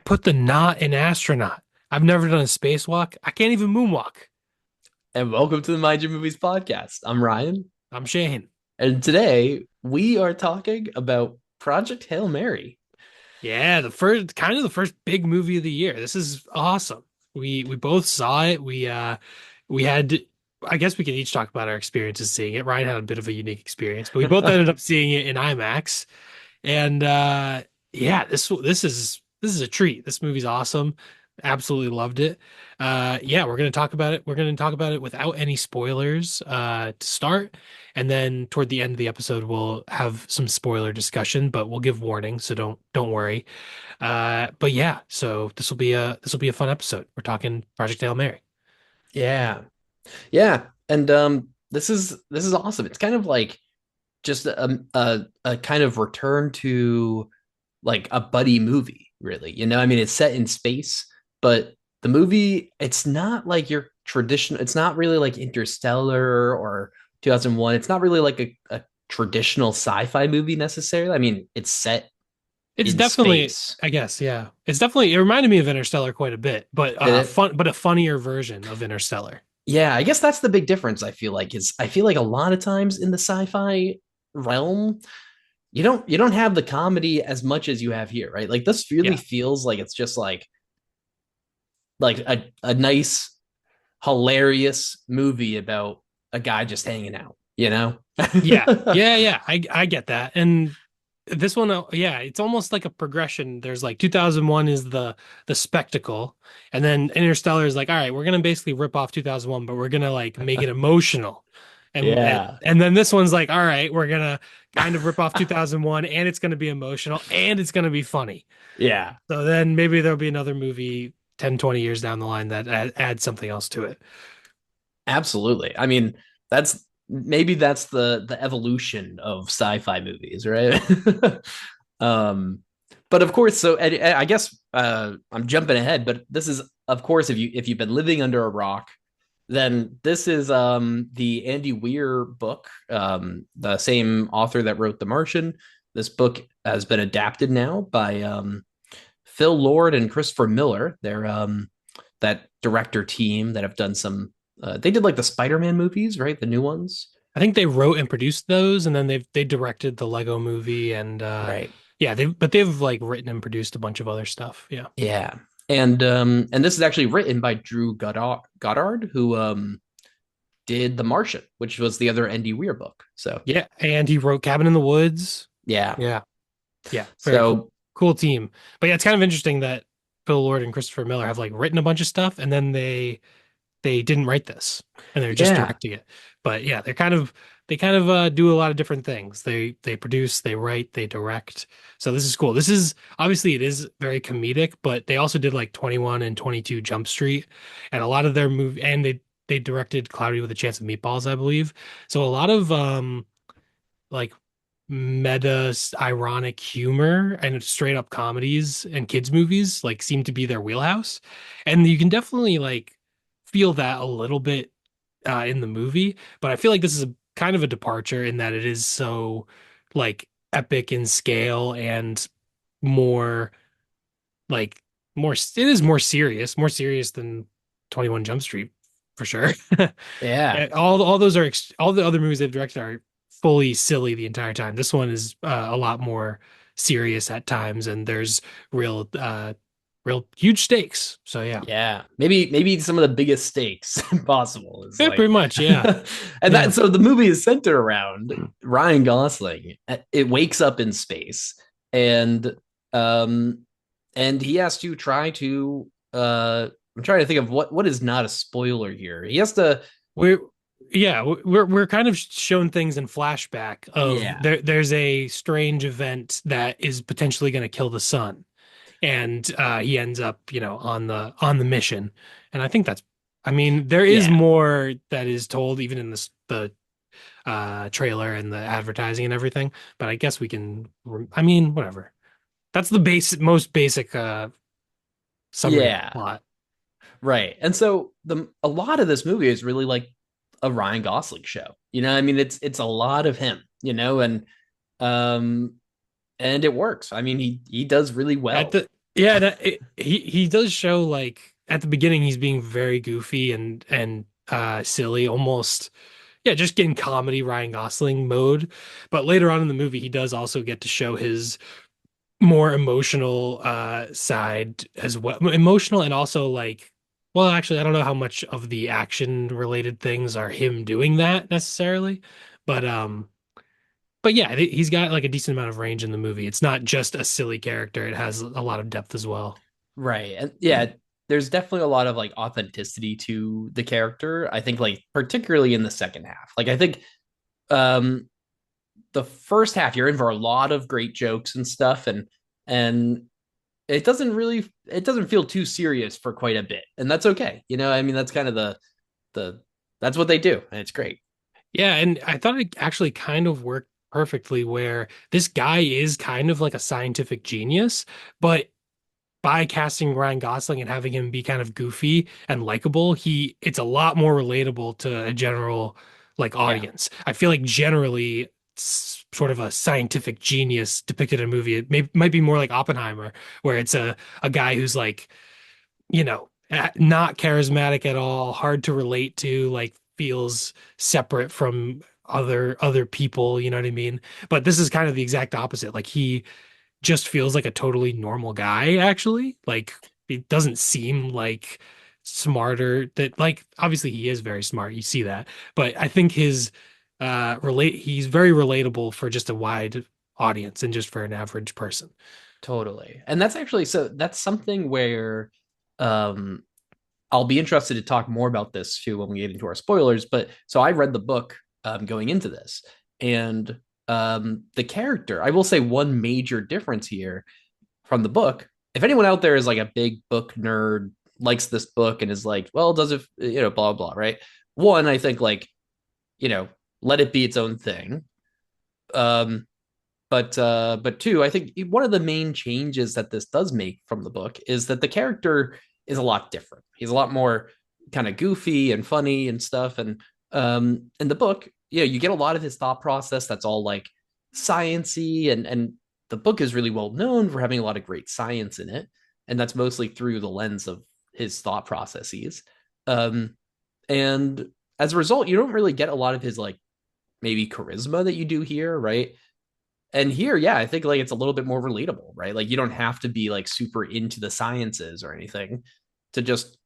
put the not in astronaut. I've never done a spacewalk. I can't even moonwalk. And welcome to the Mind Your Movies podcast. I'm Ryan, I'm Shane. and today we are talking about Project Hail Mary. Yeah, the first big movie of the year. This is awesome. We both saw it. We had I guess we could each talk about our experiences seeing it. Ryan had a bit of a unique experience, but we both ended up seeing it in IMAX. And yeah, this is a treat. This movie's awesome. Absolutely loved it. Yeah, we're gonna talk about it. We're gonna talk about it without any spoilers to start, and then toward the end of the episode, we'll have some spoiler discussion, but we'll give warning, so don't worry. But yeah, so this will be a fun episode. We're talking Project Hail Mary. Yeah, yeah, and this is awesome. It's kind of like just a kind of return to like a buddy movie, really. I mean, it's set in space, but the movie it's not like your traditional. It's not really like Interstellar or 2001. It's not really like a traditional sci-fi movie necessarily. I mean, it's set It's in definitely, space. I guess, yeah. It reminded me of Interstellar quite a bit, but Did it? a funnier version of Interstellar. Yeah, I guess that's the big difference. I feel like a lot of times in the sci-fi realm, you don't have the comedy as much as you have here, right? Like this really Yeah. feels like it's just like a nice, hilarious movie about a guy just hanging out, you know? Yeah. Yeah, yeah. I get that. And this one, yeah, it's almost like a progression. There's like 2001 is the spectacle, and then Interstellar is like, all right, we're gonna basically rip off 2001, but we're gonna like make it emotional. Yeah. And then this one's like, all right, we're gonna kind of rip off 2001, and it's gonna be emotional, and it's gonna be funny. Yeah. So then maybe there'll be another movie 10, 20 years down the line that adds something else to it. Absolutely. I mean, that's the evolution of sci-fi movies, right? um, but of course, so I guess I'm jumping ahead, but this is of course if you've been living under a rock, then this is the Andy Weir book, the same author that wrote The Martian. This book has been adapted now by Phil Lord and Christopher Miller. They're that director team that have done some. They did like the Spider-Man movies, right? The new ones, I think they wrote and produced those, and then they directed the Lego movie, and right? yeah, they've like written and produced a bunch of other stuff. Yeah. Yeah, and this is actually written by Drew Goddard, who did The Martian, which was the other Andy Weir book. So Yeah, and he wrote Cabin in the Woods. yeah, Yeah. Yeah, very cool. so Cool team. But yeah, it's kind of interesting that Phil Lord and Christopher Miller have like written a bunch of stuff, and then they didn't write this, and they're just yeah, directing it. But yeah, they kind of do a lot of different things. They produce, they write, they direct. So this is cool. This is obviously it is very comedic, but they also did like 21 and 22 Jump Street, and a lot of their movie, and they directed Cloudy with a Chance of Meatballs, I believe. So a lot of like meta ironic humor and straight up comedies and kids movies like seem to be their wheelhouse, and you can definitely like feel that a little bit in the movie, but I feel like this is a kind of a departure in that it is so like epic in scale and more like more it is more serious than 21 Jump Street for sure. yeah, And all those are all the other movies they've directed are fully silly the entire time. This one is a lot more serious at times, and there's real real huge stakes. So yeah. yeah. Maybe some of the biggest stakes possible is Yeah, like, pretty much. Yeah. and Yeah. that so the movie is centered around Ryan Gosling. It wakes up in space, and um, and he has to try to I'm trying to think of what is not a spoiler here. He has to, We're yeah, we're kind of shown things in flashback of yeah, there's a strange event that is potentially going to kill the sun, and he ends up, on the mission. And I think that's, I mean, there is yeah, more that is told even in the trailer and the advertising and everything, but I guess we can, I mean, whatever. That's the most basic summary of the yeah, plot. right. And so the a lot of this movie is really like a Ryan Gosling show. I mean, it's a lot of him, um, and it works. I mean, he does really At well. the Yeah, he does show like at the beginning he's being very goofy and silly, almost yeah, just getting comedy Ryan Gosling mode. But later on in the movie, he does also get to show his more emotional side as well. Emotional and also like, well, actually, I don't know how much of the action related things are him doing that necessarily, but but yeah, he's got like a decent amount of range in the movie. It's not just a silly character; it has a lot of depth as well. Right. And yeah, there's definitely a lot of like authenticity to the character. I think like particularly in the second half. Like I think um the first half you're in for a lot of great jokes and stuff and it doesn't feel too serious for quite a bit. And that's okay. You know, I mean that's kind of the that's what they do and it's great. Yeah, and I thought it actually kind of worked perfectly where this guy is kind of like a scientific genius, but by casting Ryan Gosling and having him be kind of goofy and likable, he it's a lot more relatable to a general like Yeah, audience. I feel like generally sort of a scientific genius depicted in a movie. Might be more like Oppenheimer, where it's a guy who's like, not charismatic at all, hard to relate to, like feels separate from other people, you know what I mean? But this is kind of the exact opposite. Like he just feels like a totally normal guy, actually. Like it doesn't seem like smarter that like obviously he is very smart. You see that. But I think his relate he's very relatable for just a wide audience and just for an average person. totally. And that's actually so that's something where um I'll be interested to talk more about this too when we get into our spoilers. But so I read the book going into this, and the character, I will say one major difference here from the book. If anyone out there is like a big book nerd, likes this book, and is like, well, does it, you know, blah, blah, right? One, I think like, you know, let it be its own thing. Um, but two, I think one of the main changes that this does make from the book is that the character is a lot different. He's a lot more kind of goofy and funny and stuff. And in the book, you know, you get a lot of his thought process that's all like sciency and the book is really well known for having a lot of great science in it. And that's mostly through the lens of his thought processes. Um, and as a result, you don't really get a lot of his like maybe charisma that you do here, right? And here, yeah, I think like it's a little bit more relatable, right? Like you don't have to be like super into the sciences or anything to just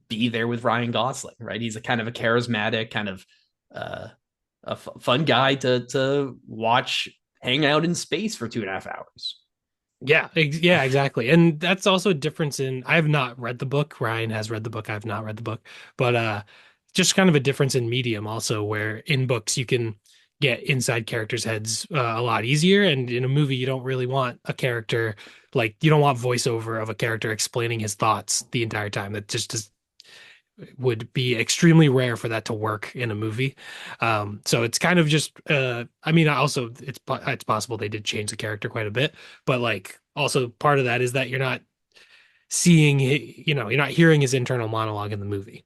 be there with Ryan Gosling, right? He's a kind of a charismatic, kind of uh, fun guy to watch hang out in space for 2.5 hours. Yeah, exactly. And that's also a difference in I have not read the book. Ryan has read the book. I have not read the book. But just kind of a difference in medium also where in books you can get inside characters' heads a lot easier and in a movie you don't really want a character like you don't want voiceover of a character explaining his thoughts the entire time. That just would be extremely rare for that to work in a movie. So it's kind of just I mean also it's possible they did change the character quite a bit, but like also part of that is that you're not seeing you're not hearing his internal monologue in the movie.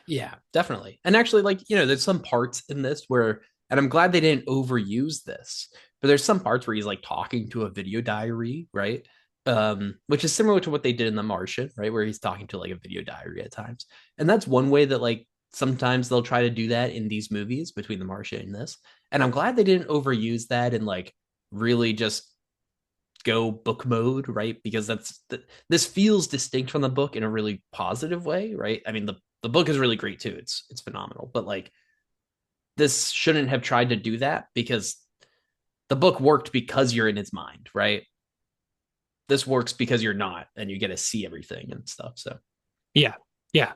Yeah, definitely. And actually, like, you know, there's some parts in this where, and I'm glad they didn't overuse this, but there's some parts where he's like talking to a video diary, right? Which is similar to what they did in The Martian, right? Where he's talking to like a video diary at times. And that's one way that like sometimes they'll try to do that in these movies between The Martian and this. And I'm glad they didn't overuse that and like really just go book mode, right? Because this feels distinct from the book in a really positive way, right? I mean, the book is really great too. It's phenomenal, but like this shouldn't have tried to do that because the book worked because you're in his mind, right? This works because you're not, and you get to see everything and stuff. So Yeah. Yeah.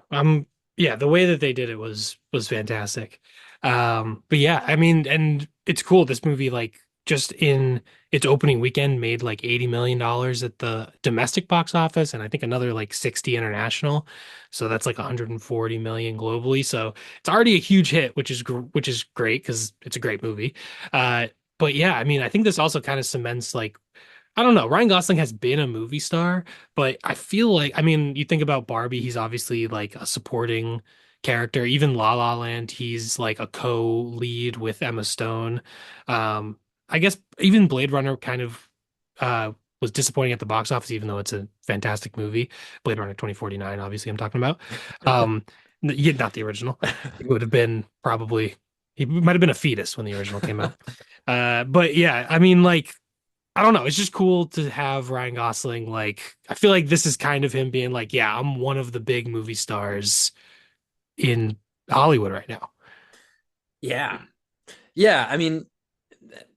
Yeah, the way that they did it was fantastic. But yeah, I mean, and it's cool. This movie, like, just in its opening weekend, made like $80 million at the domestic box office, and I think another like 60 international. So that's like 140 million globally. So it's already a huge hit, which is great because it's a great movie. But yeah, I mean, I think this also kind of cements like I don't know. Ryan Gosling has been a movie star, but I feel like, I mean, you think about Barbie, he's obviously like a supporting character. Even La La Land, he's like a co-lead with Emma Stone. I guess even Blade Runner kind of uh was disappointing at the box office, even though it's a fantastic movie. Blade Runner 2049, obviously, I'm talking about. Yeah, not the original. He would have been probably, he might have been a fetus when the original came out. But yeah, I mean, like, I don't know. It's just cool to have Ryan Gosling. Like, I feel like this is kind of him being like, yeah, I'm one of the big movie stars in Hollywood right now. Yeah. Yeah, I mean,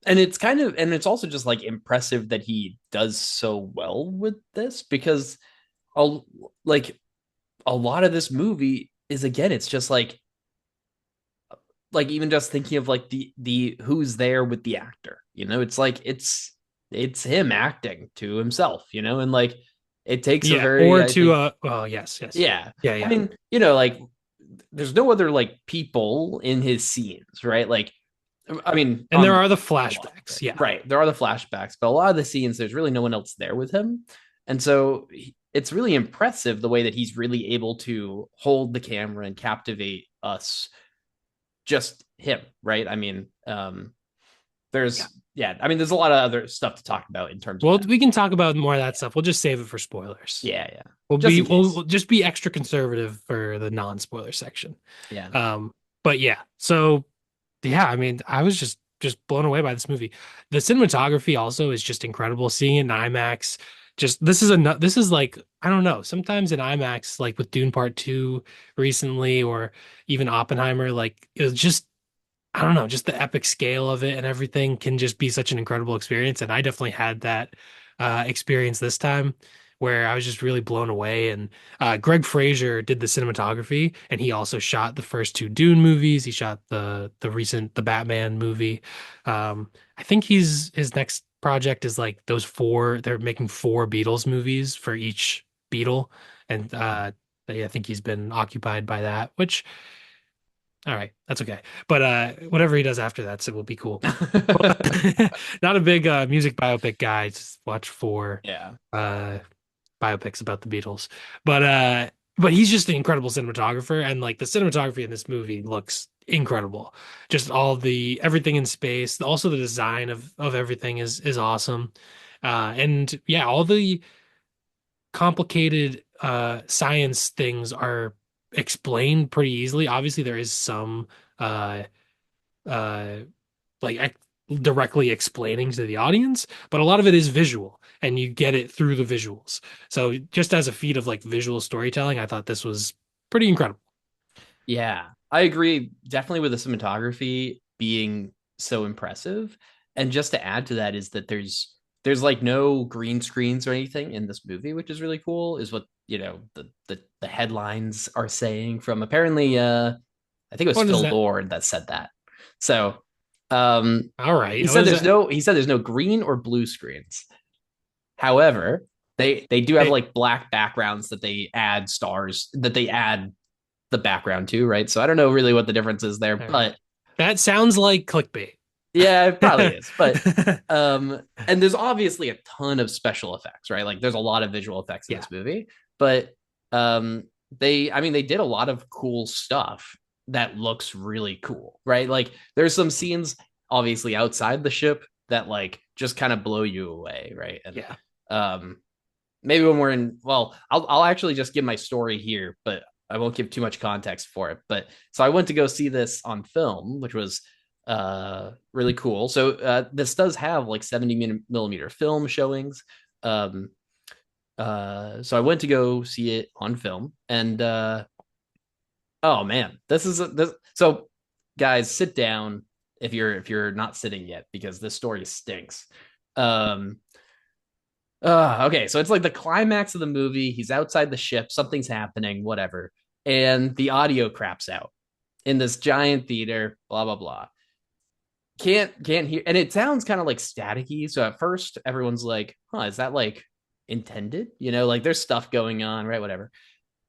and it's kind of, and it's also just like impressive that he does so well with this because a, like a lot of this movie is, again, it's just like even just thinking of like the who's there with the actor, it's like it's him acting to himself, and like it takes a Yeah, very, or I to think, well, yes, yes. yeah, Yeah, I yeah. mean, like there's no other like people in his scenes, right? Like, I mean, And there on are the a lot of flashbacks. it, Yeah. right? There are the flashbacks, but a lot of the scenes, there's really no one else there with him, and so it's really impressive the way that he's really able to hold the camera and captivate us, just him, right? I mean, Yeah. I mean, there's a lot of other stuff to talk about in terms of Well, that. we can talk about more of that Yeah, stuff. We'll just save it for spoilers. yeah, yeah. We'll Just be in case. we'll just be extra conservative for the non-spoiler section. Yeah. Um, but yeah, so yeah, I mean, I was just blown away by this movie. The cinematography also is just incredible. Seeing it in IMAX, just this is like, I don't know. Sometimes in IMAX, like with Dune Part 2 recently, or even Oppenheimer, like it was just, I don't know, just the epic scale of it and everything can just be such an incredible experience. And I definitely had that experience this time where I was just really blown away. And Greg Fraser did the cinematography, and he also shot the first two Dune movies. He shot the Batman movie. I think his next project is like those four. They're making four Beatles movies for each Beatle, and I think he's been occupied by that, which. All right, that's okay. But whatever he does after that, so it will be cool. Not a big music biopic guy. Just watch four Yeah. uh biopics about the Beatles. But he's just an incredible cinematographer, and like the cinematography in this movie looks incredible. Just all the everything in space, also the design of everything is awesome. And yeah, all the complicated science things are explained pretty easily. Obviously, there is some uh uh like directly explaining to the audience, but a lot of it is visual and you get it through the visuals. So just as a feat of like visual storytelling, I thought this was pretty incredible. Yeah, I agree definitely with the cinematography being so impressive. And just to add to that is that there's like no green screens or anything in this movie, which is really cool, is what, the headlines are saying from, apparently, I think it was What is Phil that? Lord that said that. So, All right. he What said is there's that? no he said there's no green or blue screens. However, they do have Hey, like black backgrounds that they add stars, that they add the background to, right? So I don't know really what the difference is there, all right. but That sounds like clickbait. yeah, it probably is. But and there's obviously a ton of special effects, right? Like there's a lot of visual effects in Yeah. this movie, but um they did a lot of cool stuff that looks really cool, right? Like there's some scenes obviously outside the ship that like just kind of blow you away, right? And Yeah. um maybe when we're in, well, I'll actually just give my story here, but I won't give too much context for it. But so I went to go see this on film, which was really cool. So this does have like 70 millimeter film showings. Um so I went to go see it on film, and oh man, this, so guys, sit down if you're not sitting yet, because this story stinks. Um okay, so it's like the climax of the movie. He's outside the ship, something's happening, whatever, and the audio craps out in this giant theater. Blah blah blah. Can't hear, and it sounds kind of like staticky. So at first, everyone's like, "Huh, is that like intended?" Like there's stuff going on, right? Whatever.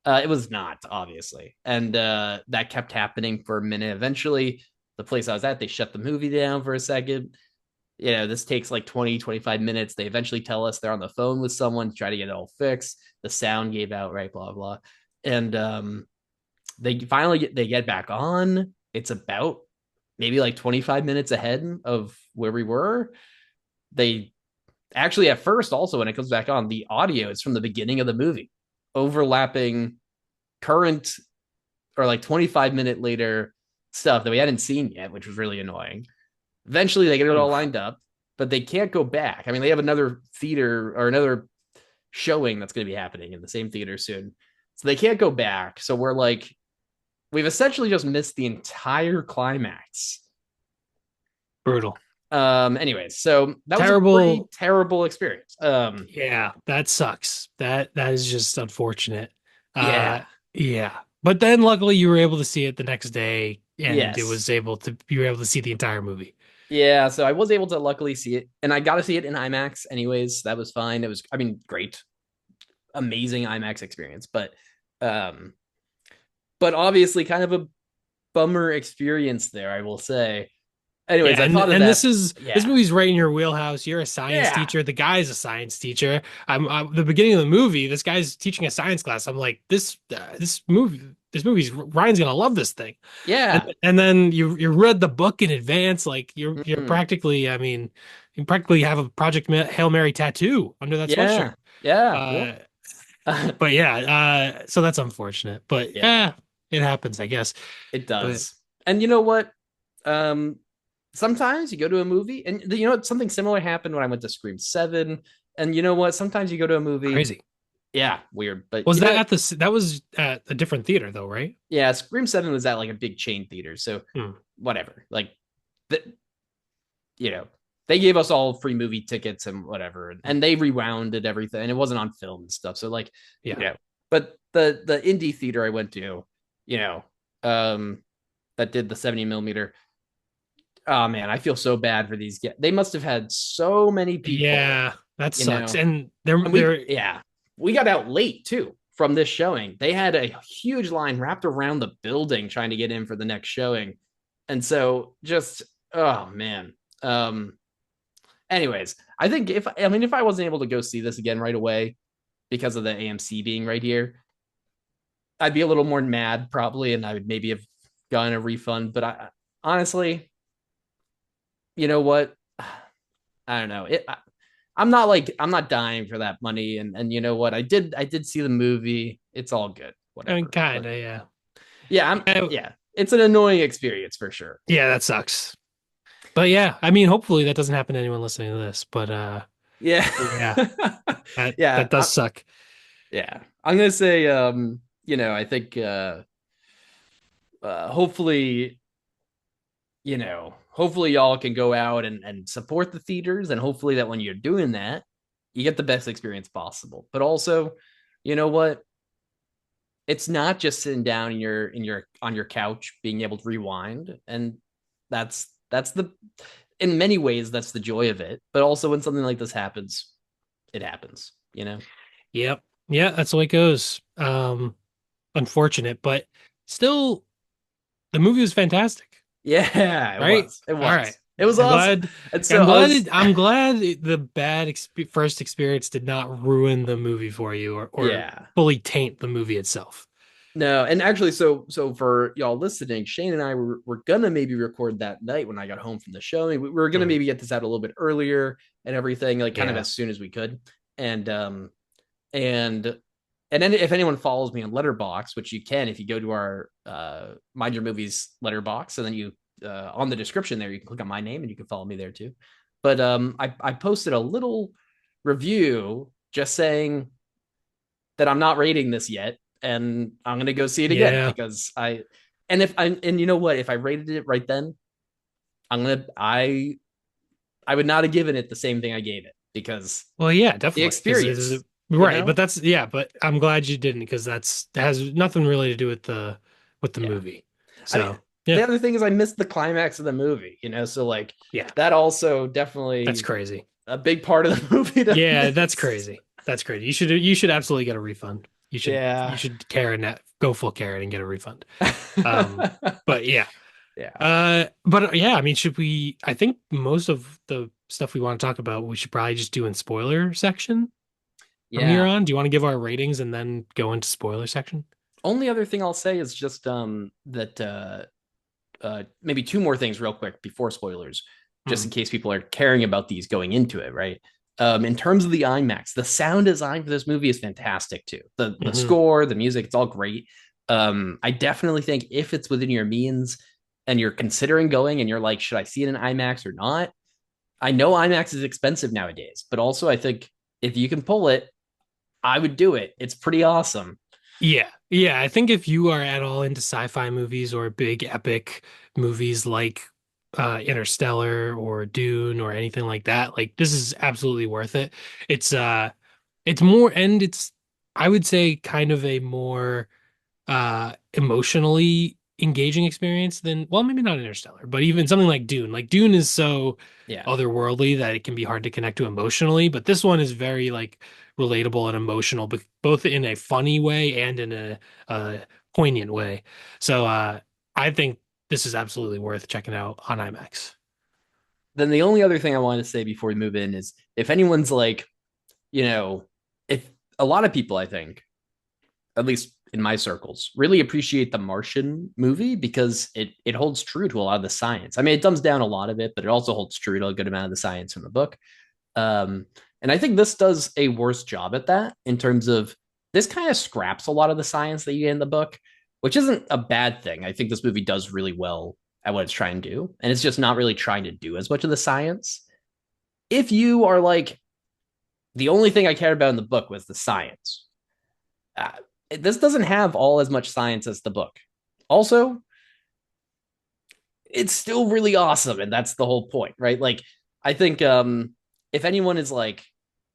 It was not, obviously, and that kept happening for a minute. Eventually, the place I was at, they shut the movie down for a second. This takes like 20-25 minutes. They eventually tell us they're on the phone with someone to try to get it all fixed. The sound gave out, right? Blah blah. And they finally get back on. It's about maybe like 25 minutes ahead of where we were. They actually at first also when it comes back on, the audio is from the beginning of the movie, overlapping current or like 25-minute later stuff that we hadn't seen yet, which was really annoying. Eventually they get it all Oof. lined up, but they can't go back. I mean, they have another theater or another showing that's going to be happening in the same theater soon. So they can't go back. So we're like, we've essentially just missed the entire climax. Brutal. Anyways, so that was a pretty Terrible. terrible experience. Yeah, that sucks. That is just unfortunate. Uh Yeah. yeah. But then luckily you were able to see it the next day and it Yes. was able to you were able to see the entire movie. Yeah, so I was able to luckily see it, and I got to see it in IMAX anyways. That was fine. It was, I mean, great, amazing IMAX experience, um, but obviously kind of a bummer experience there, I will say. Anyways, Yeah, I thought of and that. this Yeah, movie's right in your wheelhouse. You're a science yeah, teacher. The guy's a science teacher. I'm the beginning of the movie. This guy's teaching a science class. I'm like this movie's Ryan's gonna love this thing. yeah. And then you read the book in advance. Like you're Mhm. practically. I mean, you practically have a Hail Mary tattoo under that sweatshirt. Yeah, yeah. Uh, Well, but yeah. So that's unfortunate. But yeah, yeah, it happens, I guess. it But does. And you know what? Um, Sometimes you go to a movie, and you know what? Something similar happened when I went to Scream 7. And you know what? Sometimes you go to a movie. crazy. Yeah, weird. But Was you that know, at that was at a different theater though, right? yeah, Scream 7 was at like a big chain theater. So Hmm. whatever. Like, the, you know, they gave us all free movie tickets and whatever. And they rewounded everything. And it wasn't on film and stuff. So, like, Yeah. but the indie theater I went to, you know, um, that did the 70 millimeter. Oh man, I feel so bad for these guys. They must have had so many people, Yeah, that you sucks. know, And they're and they're we got out late too from this showing. They had a huge line wrapped around the building trying to get in for the next showing. And so just, oh man. Um Anyways, I think if I wasn't able to go see this again right away because of the AMC being right here, I'd be a little more mad probably, and I would maybe have gotten a refund. But I honestly, you know what? I don't know. I'm not dying for that money, and you know what? I did see the movie. It's all good, I mean whatever. kind But of, yeah. yeah, Yeah, yeah. It's an annoying experience for sure. yeah, that sucks. But yeah, I mean hopefully that doesn't happen to anyone listening to this, but Yeah, yeah, yeah, that does suck. yeah. I'm gonna say, I think, hopefully, hopefully y'all can go out and support the theaters, and hopefully that when you're doing that, you get the best experience possible. But also, you know what? It's not just sitting down in your on your couch being able to rewind, and that's the in many ways that's the joy of it. But also when something like this happens, it happens. Yep. Yeah, that's the way it goes. Unfortunate, but still the movie was fantastic, Yeah, it right? was. It All right. was. It was I'm awesome. glad And so I was I'm glad the bad first experience did not ruin the movie for you or yeah. fully taint the movie itself. No, and actually, so for y'all listening, Shane and I were gonna maybe record that night when I got home from the show. We were gonna Hmm. maybe get this out a little bit earlier and everything, like kind of Yeah. as soon as we could. And and and then if anyone follows me on Letterbox, which you can if you go to our Mind Your Movies Letterbox, and then you on the description there you can click on my name and you can follow me there too. But I posted a little review just saying that I'm not rating this yet, and I'm gonna go see it again Yeah. because and you know what, if I rated it right then, I'm gonna I would not have given it the same thing I gave it because Well, yeah, the definitely. Because experience, you right, but know. that's yeah, but I'm glad you didn't because that has nothing really to do with the Yeah, movie. I mean, So the yeah, other thing is I missed the climax of the movie, so like yeah, that also that's definitely crazy. a big part of the movie to Yeah, that's miss. crazy. That's crazy. You should absolutely get a refund. You Yeah. should Karen that go full Karen and get a refund. But yeah. Yeah. But yeah, I mean, should we I think most of the stuff we want to talk about we should probably just do in spoiler section from here Yeah. on. Do you want to give our ratings and then go into spoiler section? Only other thing I'll say is just that maybe two more things real quick before spoilers, just Hmm. in case people are caring about these going into it, right? In terms of the IMAX, the sound design for this movie is fantastic too. The Hmm. score, the music, it's all great. I definitely think if it's within your means and you're considering going and you're like, should I see it in IMAX or not? I know IMAX is expensive nowadays, but also I think if you can pull it, I would do it. It's pretty awesome. Yeah. Yeah. I think if you are at all into sci-fi movies or big epic movies like Interstellar or Dune or anything like that, like this is absolutely worth it. It's more and it's I would say kind of a more emotionally engaging experience than, well, maybe not Interstellar, but even something like Dune. Like Dune is so Yeah. otherworldly that it can be hard to connect to emotionally, but this one is very like relatable and emotional, but both in a funny way and in a poignant way. So I think this is absolutely worth checking out on IMAX. Then the only other thing I wanted to say before we move in is if anyone's like, you know, if a lot of people, I think, at least in my circles, really appreciate the Martian movie because it holds true to a lot of the science. I mean, it dumbs down a lot of it, but it also holds true to a good amount of the science from the book. And I think this does a worse job at that in terms of this kind of scraps a lot of the science that you get in the book, which isn't a bad thing. I think this movie does really well at what it's trying to do, and it's just not really trying to do as much of the science. If you are like, the only thing I cared about in the book was the science, uh, this doesn't have all as much science as the book. Also, it's still really awesome, and that's the whole point, right? Like, I think if anyone is like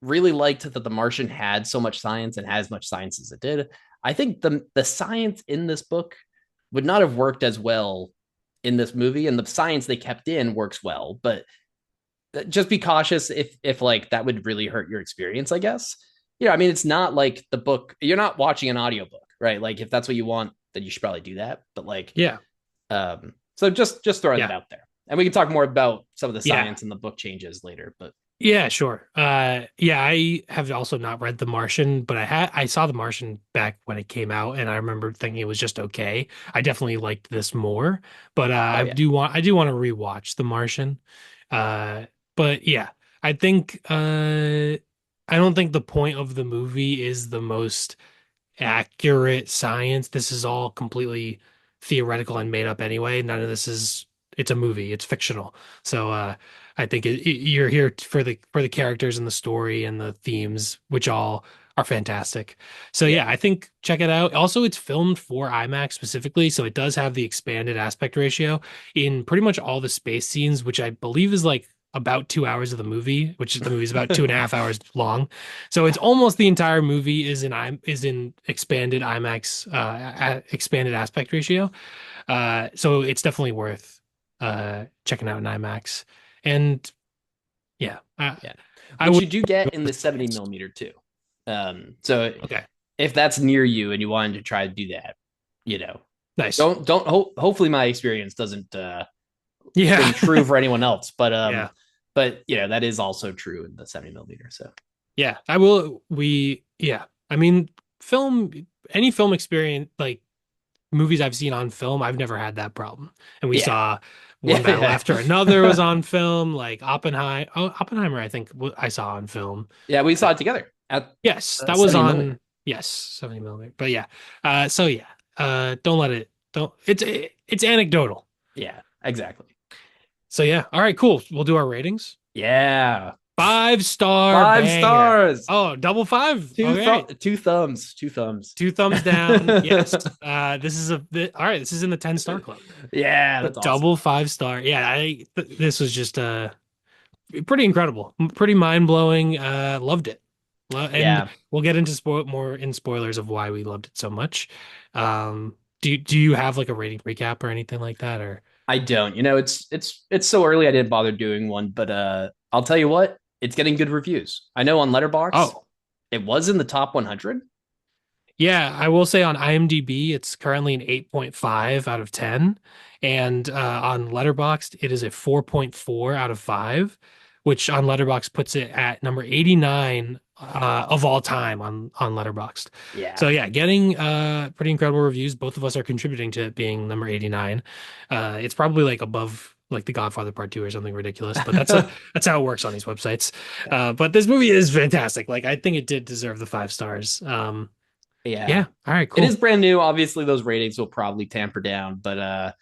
really liked that the Martian had so much science and had as much science as it did, I think the science in this book would not have worked as well in this movie, and the science they kept in works well, but just be cautious if like that would really hurt your experience, I guess. Yeah, I mean, it's not like the book, you're not watching an audiobook, right? Like if that's what you want, then you should probably do that. But like Yeah. so just throwing that Yeah. out there. And we can talk more about some of the Yeah. science and the book changes later. But Yeah, sure. Yeah, I have also not read The Martian, but I saw The Martian back when it came out, and I remember thinking it was just okay. I definitely liked this more, but oh yeah. I do want to rewatch The Martian. Uh, but yeah, I think I don't think the point of the movie is the most accurate science. This is all completely theoretical and made up anyway. None of this is, it's a movie, it's fictional. So I think you're here for the characters and the story and the themes, which all are fantastic. So Yeah. yeah, I think check it out. Also, it's filmed for IMAX specifically, so it does have the expanded aspect ratio in pretty much all the space scenes, which I believe is like about 2 hours of the movie, which is the movie's about 2.5 hours long. So it's almost the entire movie is in expanded IMAX expanded aspect ratio. So it's definitely worth checking out in IMAX. And yeah, Yeah. I Which would you do go get in the with 70 IMAX. millimeter too. So Okay, if that's near you and you wanted to try to do that, you know, nice. hopefully my experience doesn't Yeah, ring true for anyone else, yeah, but you know, that is also true in the 70 millimeter. So yeah. I will. We yeah. I mean, film any film experience like movies I've seen on film, I've never had that problem. And we yeah. saw One Battle Yeah. After Another was on film, like Oppenheimer. Oh, Oppenheimer, I think I saw on film. Yeah, we Uh, saw it together at yes, that was 70 millimeter. on. Yes, 70 millimeter. But yeah, so yeah, don't let it. Don't. It's anecdotal. Yeah, exactly. So yeah, all right, cool. We'll do our ratings. Yeah. 5-star Five banger. stars. Oh, double five. Okay, Two thumbs. Two thumbs. 2 thumbs down. Yes. This is all right. This is in the 10-star club. Yeah, A that's awesome. double 5-star. Yeah, this was just pretty incredible, pretty mind blowing. Loved it, and Yeah. we'll get into more in spoilers of why we loved it so much. Do you have like a rating recap or anything like that, or I don't. You know, it's so early I didn't bother doing one, but I'll tell you what, it's getting good reviews. I know on Letterbox oh it was in the top 100. yeah, I will say on IMDb it's currently an 8.5 out of 10, and on Letterboxd it is a 4.4 out of 5, which on Letterboxd puts it at number 89 of all time on Letterboxd. Yeah. So yeah, getting pretty incredible reviews. Both of us are contributing to it being number 89. It's probably like above like The Godfather Part 2 or something ridiculous, but that's how it works on these websites. But this movie is fantastic. Like I think it did deserve the 5 stars. Yeah. Yeah. All right, It is cool. brand new. Obviously, those ratings will probably tamper down, but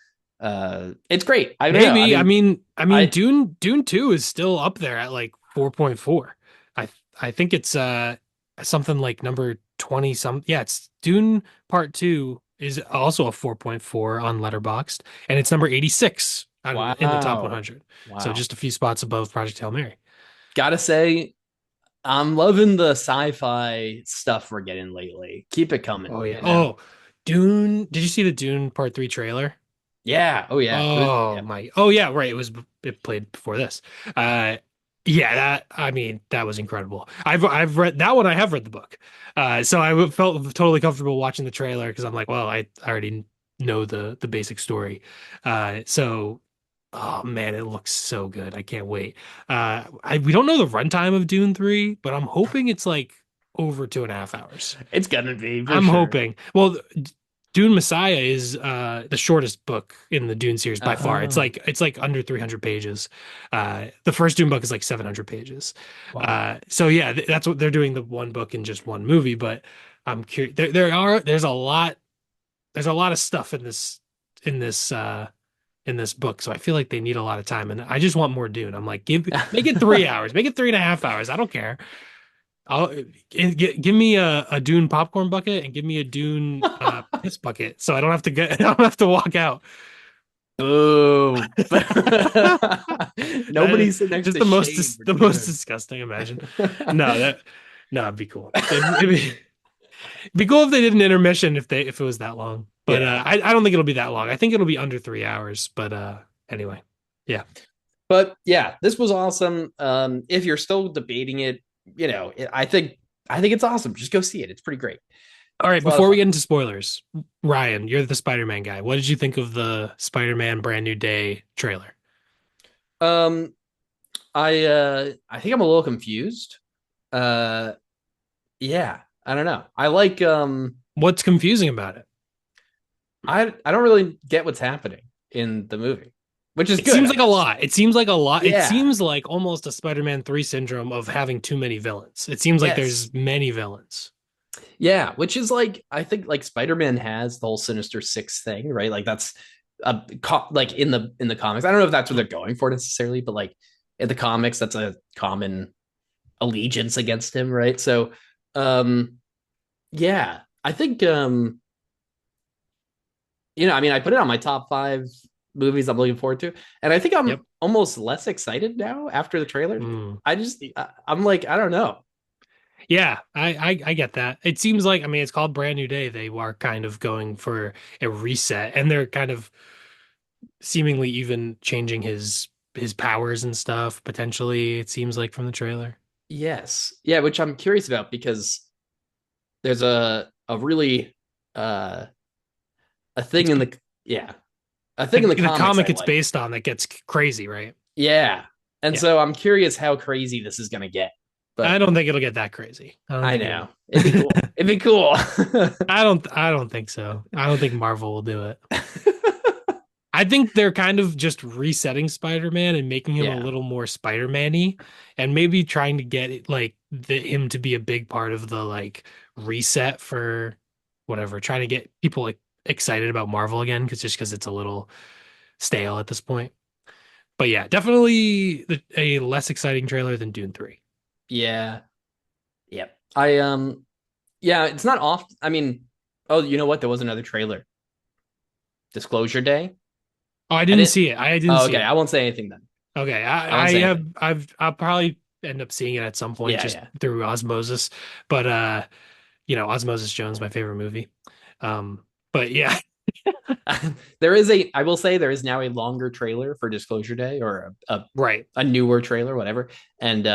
it's great. I don't know. I Maybe. mean, I mean, I Dune 2 is still up there at like 4.4. I think it's something like number 20 some. Yeah, it's Dune Part 2 is also a 4.4 on Letterboxd, and it's number 86 in the top wow. 100. So Wow. just a few spots above Project Hail Mary. Gotta say, I'm loving the sci-fi stuff we're getting lately. Keep it coming, Oh yeah. you know? Oh, Dune. Did you see the Dune Part 3 trailer? Yeah. Oh yeah. It was Oh yeah. my. Oh yeah, right. It played before this. Uh yeah, that I mean, that was incredible. I've read that one. I have read the book. So felt totally comfortable watching the trailer because I'm like, well, I already know the basic story. So oh man, it looks so good. I can't wait. We don't know the runtime of Dune 3, but I'm hoping it's like over 2.5 hours. It's gonna be for I'm sure. hoping. Well, Dune Messiah is the shortest book in the Dune series by far. It's Oh, like under 300 pages. The first Dune book is like 700 pages. wow. So yeah, that's what they're doing, the one book in just one movie. But I'm curious. There's a lot of stuff in this in this book. So I feel like they need a lot of time, and I just want more Dune. I'm like, make it 3 hours, make it 3.5 hours. I don't care. I'll give me a Dune popcorn bucket and give me a Dune piss bucket, so I don't have to get I don't have to walk out. Boo. That Nobody's sitting next just to shade for the most Dune. disgusting. Imagine. No, no, it'd be cool. It'd be cool if they did an intermission if it was that long. But Yeah. I don't think it'll be that long. I think it'll be under 3 hours. But anyway, yeah. But yeah, this was awesome. If you're still debating it, I think it's awesome. Just go see it. It's pretty great. All right, It's a lot of before we fun. get into spoilers, Ryan, you're the Spider-Man guy. What did you think of the Spider-Man Brand New Day trailer? Um, I think I'm a little confused. Uh, yeah, I don't know. What's confusing about it? I don't really get what's happening in the movie, which is It good, seems I like a guess. lot. It seems like a lot. It Yeah. seems like almost a Spider-Man 3 syndrome of having too many villains. It seems like Yes. there's many villains. Yeah, which is like I think like Spider-Man has the whole Sinister Six thing, right? Like that's like in the comics. I don't know if that's what they're going for necessarily, but like in the comics, that's a common allegiance against him, right? So, um, yeah, I think I mean, I put it on my top 5 movies I'm looking forward to, and I think I'm Yep. almost less excited now after the trailer. Mm. I'm like, I don't know. Yeah, I get that. It seems like, I mean, it's called Brand New Day. They are kind of going for a reset, and they're kind of seemingly even changing his powers and stuff potentially. It seems like from the trailer. Yes, yeah, which I'm curious about because there's a really uh a thing It's in the yeah a thing in the the comics I comic it's like. based on that gets crazy, right? Yeah, and Yeah. so I'm curious how crazy this is gonna get. I But don't think it'll get that crazy. I don't I think know it'd be cool. It'd be cool. I don't think so. I don't think Marvel will do it. I think they're kind of just resetting Spider-Man and making him a Yeah. little more Spider-Man-y and maybe trying to get it, like him to be a big part of the like reset for whatever, trying to get people like excited about Marvel again because it's a little stale at this point. But yeah, definitely a less exciting trailer than Dune 3. Yeah. Yep. Yeah, it's not off. I mean, oh, you know what? There was another trailer. Disclosure Day. Oh, I I didn't didn't. see it. I didn't Oh, see okay. it. I won't say anything then. Okay, I won't say anything. I'll probably end up seeing it at some point Yeah, just yeah. through osmosis. But Osmosis Jones, my favorite movie. But yeah, I will say there is now a longer trailer for Disclosure Day or right. a newer trailer, whatever. And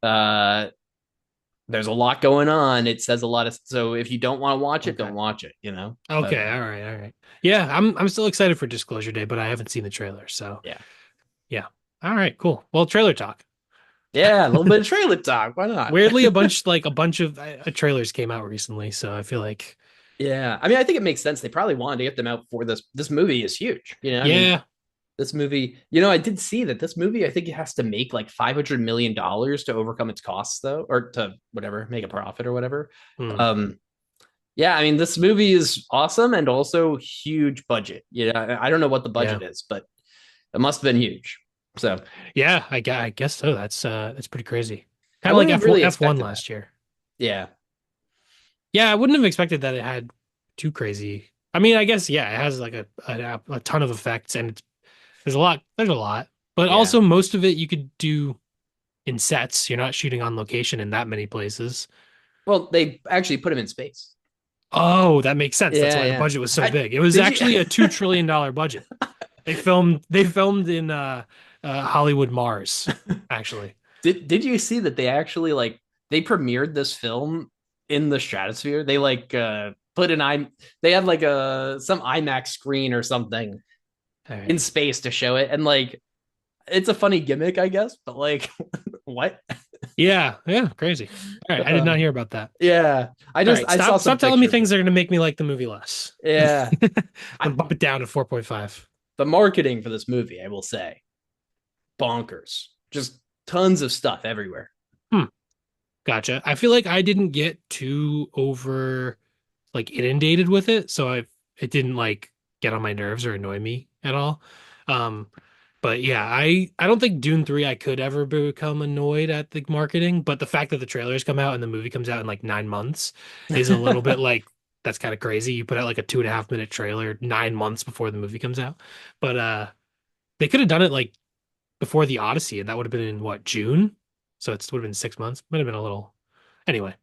uh there's a lot going on. It says a lot of so if you don't want to watch it, Okay. don't watch it. But Okay, all right, all right. Yeah, I'm still excited for Disclosure Day, but I haven't seen the trailer, so yeah. yeah. All right, cool. Well, trailer talk. Yeah, a little bit of trailer talk. Why not? Weirdly, a bunch of trailers came out recently, so I feel like Yeah. I mean, I think it makes sense. They probably wanted to get them out for this. This movie is huge. I mean, yeah, This movie, you know, I did see that this movie, I think it has to make like $500 million to overcome its costs, though, or to whatever, make a profit or whatever. Hmm. Um, yeah, I mean, this movie is awesome and also huge budget. Yeah, I don't know what the Yeah. budget is, but it must have been huge. So Yeah, I guess so. That's pretty crazy. I Kind of like wouldn't have really F1 expected that. last year. Yeah. Yeah, I wouldn't have expected that it had too crazy. I mean, I guess yeah, it has like a ton of effects and there's a lot. But Yeah. also most of it you could do in sets. You're not shooting on location in that many places. Well, they actually put him in space. Oh, that makes sense. That's Yeah, why the yeah. budget was so big. It was Did you actually a $2 trillion budget. They filmed in Hollywood Mars, actually. did you see that they actually like they premiered this film in the stratosphere? They like put an I they had like a some IMAX screen or something All in right. space to show it, and like it's a funny gimmick, I guess, but like what? Yeah, yeah, crazy. All right, I did Uh, not hear about that. yeah, All right, I saw some stop telling me pictures of things that it. are going to make me like the movie less. Yeah, I'm I, gonna bump it down to 4.5. the marketing for this movie, I will say, bonkers. Just tons of stuff everywhere. Hmm, gotcha. I feel like I didn't get too over like inundated with it, so it didn't like get on my nerves or annoy me at all. Um, but yeah, I don't think Dune 3 I could ever become annoyed at the marketing, but the fact that the trailers come out and the movie comes out in like 9 months is a little bit like that's kind of crazy. You put out like a 2.5 minute trailer 9 months before the movie comes out. But they could have done it like before the Odyssey, and that would have been in what, June? So it would have been 6 months. Might have been a little. Anyway,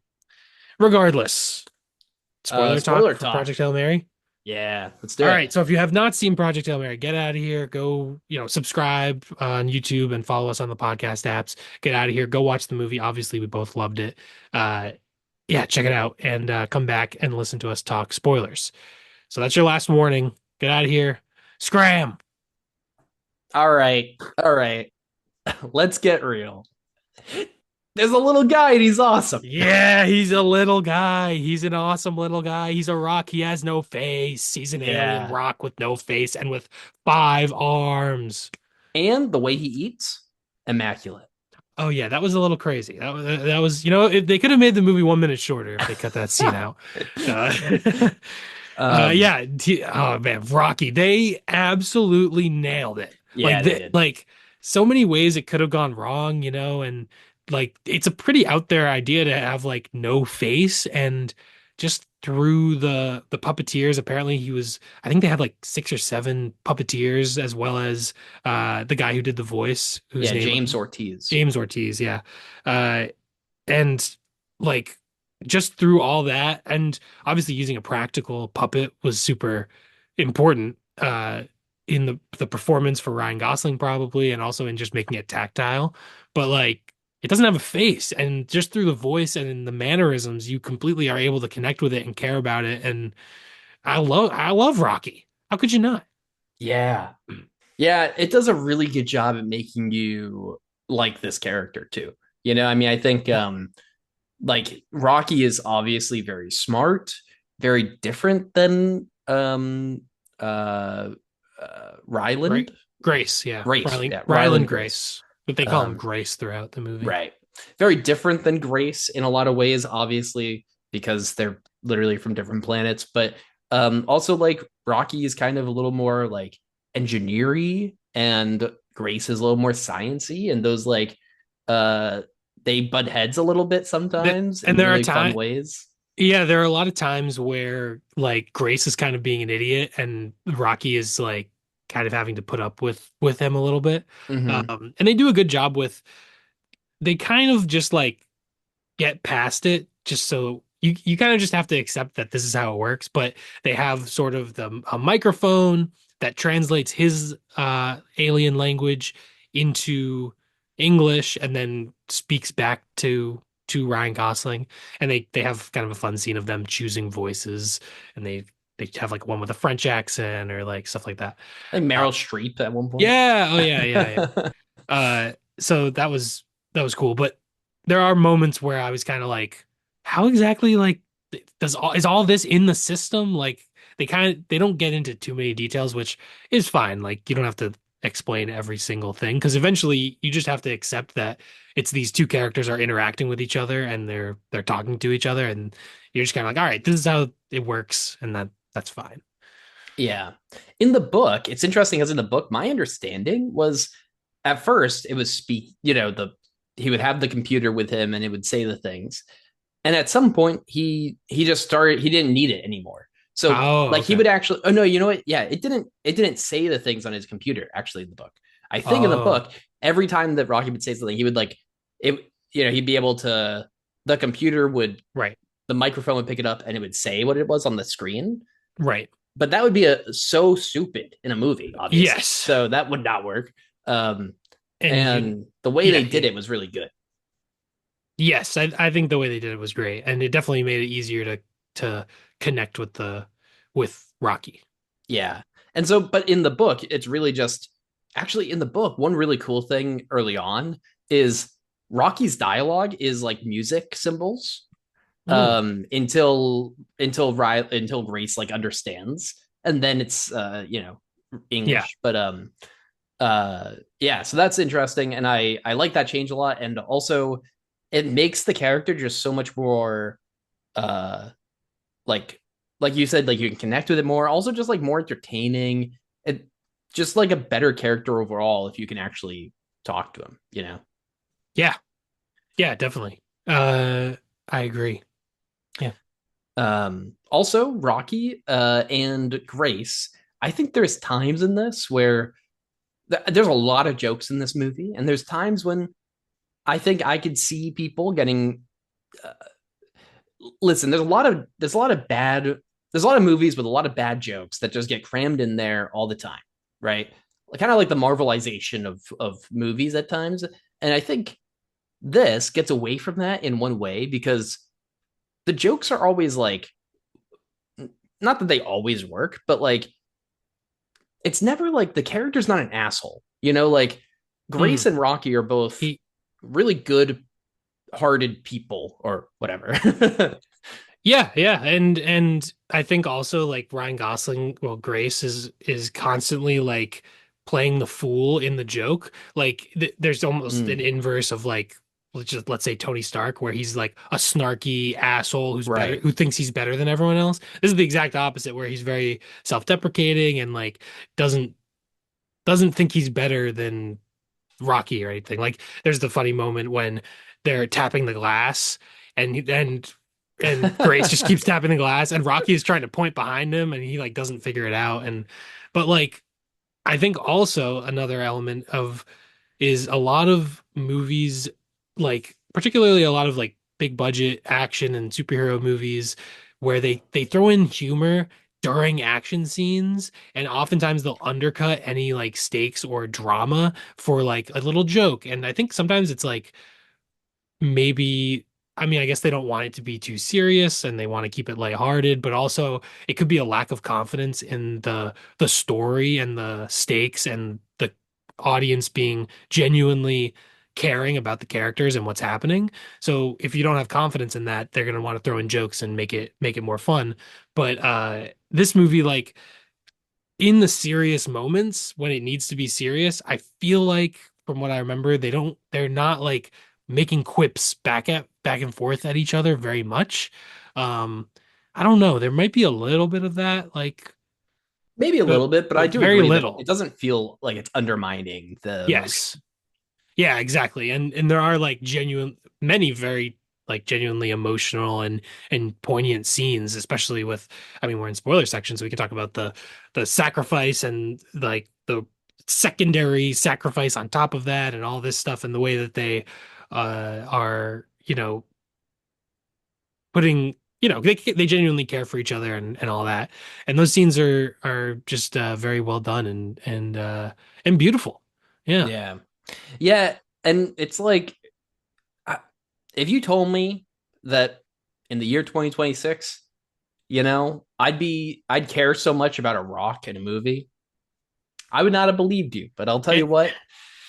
regardless, spoiler talk Spoiler for talk. Project Hail Mary. Yeah, let's All do it. right, so if you have not seen Project Hail Mary, get out of here. Go, subscribe on YouTube and follow us on the podcast apps. Get out of here. Go watch the movie. Obviously, we both loved it. Uh, yeah, check it out and come back and listen to us talk spoilers. So that's your last warning. Get out of here. Scram. All right. All right. Let's get real. There's a little guy and he's awesome. Yeah, he's a little guy. He's an awesome little guy. He's a rock. He has no face. He's an alien Yeah. rock with no face and with 5 arms. And the way he eats, immaculate. Oh yeah, that was a little crazy. That was if they could have made the movie 1 minute shorter if they cut that scene out. Uh, um, yeah. Oh man, Rocky. They absolutely nailed it. yeah, they did. Like so many ways it could have gone wrong, and like it's a pretty out there idea to have like no face and just through the puppeteers. Apparently he was. I think they had like 6 or 7 puppeteers as well as the guy who did the voice, whose Yeah, name James Ortiz. James Ortiz, yeah. Uh, and like just through all that, and obviously using a practical puppet was super important in the performance for Ryan Gosling probably, and also in just making it tactile. But like it doesn't have a face, and just through the voice and in the mannerisms, you completely are able to connect with it and care about it. And I love Rocky. How could you not? Yeah. Yeah, it does a really good job at making you like this character too. You know, I mean, I think like Rocky is obviously very smart, very different than Right? Ryland. Grace, yeah. Grace, Ryland, yeah, Ryland Ryland Grace. Grace. But they call him Um, Grace throughout the movie. right. Very different than Grace in a lot of ways, obviously, because they're literally from different planets. But also like Rocky is kind of a little more like engineering and Grace is a little more sciency, and those like uh they butt heads a little bit sometimes And in there are really fun times, ways. yeah, there are a lot of times where like Grace is kind of being an idiot and Rocky is like kind of having to put up with him a little bit. Hmm. And they do a good job with they kind of just like get past it just so you kind of just have to accept that this is how it works, but they have sort of a microphone that translates his alien language into English and then speaks back to Ryan Gosling, and they have kind of a fun scene of them choosing voices, and they have like one with a French accent or like stuff like that. Like Uh, Meryl Streep at one point. yeah, oh yeah, yeah, yeah. So that was cool, but there are moments where I was kind of like, how exactly like is all this in the system? Like they don't get into too many details, which is fine. Like you don't have to explain every single thing because eventually you just have to accept that it's these two characters are interacting with each other and they're talking to each other and you're just kind of like, all right, this is how it works, and that's fine. Yeah. In the book, it's interesting as in the book, my understanding was at first it was the he would have the computer with him and it would say the things. And at some point he just started he didn't need it anymore. So Oh, like he okay. would actually oh no, you know what? Yeah, it didn't say the things on his computer actually in the book. I think in the Oh, book, every time that Rocky would say something, he would like it he'd be able to the computer would right, the microphone would pick it up and it would say what it was on the screen, right. but that would be so stupid in a movie, obviously. Yes. So that would not work. Um, And you, and the way yeah, they did it was really good. yes, I think the way they did it was great, and it definitely made it easier to connect with the with Rocky. Yeah. And so, but in the book, it's really just actually in the book, one really cool thing early on is Rocky's dialogue is like music symbols Mm, until Grace like understands. And then it's yeah, English. But yeah, so that's interesting. And I like that change a lot. And also it makes the character just so much more uh like like you said, like you can connect with it more. Also, just like more entertaining. It just like a better character overall if you can actually talk to him. yeah, yeah, definitely. I agree. Yeah. Also, Rocky and Grace. I think there's times in this where there's a lot of jokes in this movie, and there's times when I think I could see people getting. Uh, Listen, there's a lot of movies with a lot of bad jokes that just get crammed in there all the time, right? Kind of like the Marvelization of movies at times, and I think this gets away from that in one way because the jokes are always like, not that they always work, but like it's never like the character's not an asshole, like Grace Mm. and Rocky are both He, really good hearted people or whatever. yeah, yeah, and I think also like Ryan Gosling, well, Grace is constantly like playing the fool in the joke. Like there's almost an Mm, inverse of like let's say Tony Stark, where he's like a snarky asshole who's better, right. who thinks he's better than everyone else. This is the exact opposite, where he's very self-deprecating and like doesn't doesn't think he's better than Rocky or anything. Like there's the funny moment when they're tapping the glass and Grace just keeps tapping the glass and Rocky is trying to point behind him and he like doesn't figure it out. And but like I think also another element of is a lot of movies, like particularly a lot of like big budget action and superhero movies where they throw in humor during action scenes, and oftentimes they'll undercut any like stakes or drama for like a little joke. And I think sometimes it's like maybe, I mean, I guess they don't want it to be too serious and they want to keep it lighthearted, but also it could be a lack of confidence in the story and the stakes and the audience being genuinely caring about the characters and what's happening. So if you don't have confidence in that, they're going to want to throw in jokes and make it more fun. But this movie, like in the serious moments when it needs to be serious, I feel like from what I remember, they're not like making quips back and forth at each other very much. Um, I don't know. There might be a little bit of that, like, Maybe a little bit, but I but do very agree that it little. doesn't feel like it's undermining the movie. Yes. Yeah, exactly. And there are like many very like genuinely emotional and poignant scenes, especially with, I mean, we're in spoiler section, so we can talk about the sacrifice and like the secondary sacrifice on top of that and all this stuff and the way that they are, putting, they genuinely care for each other and all that. And those scenes are just very well done and beautiful. Yeah. Yeah. Yeah, and it's like I- if you told me that in the year 2026, I'd care so much about a rock in a movie, I would not have believed you. But I'll tell you what,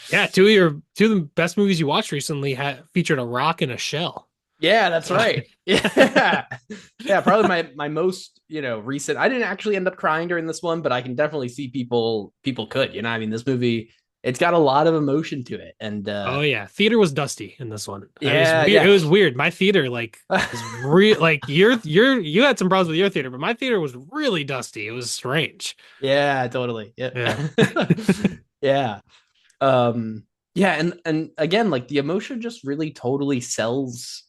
Yeah, two of the best movies you watched recently had featured a rock and a shell. Yeah, that's right. Yeah. Yeah, probably my most, recent. I didn't actually end up crying during this one, but I can definitely see people could, I mean, this movie, it's got a lot of emotion to it. And Oh yeah, theater was dusty in this one. It was yeah, weird. It yeah. was weird. My theater like was real. Like you had some problems with your theater, but my theater was really dusty. It was strange. Yeah, totally. Yeah. Yeah. Yeah. Um yeah, and again, like the emotion just really totally sells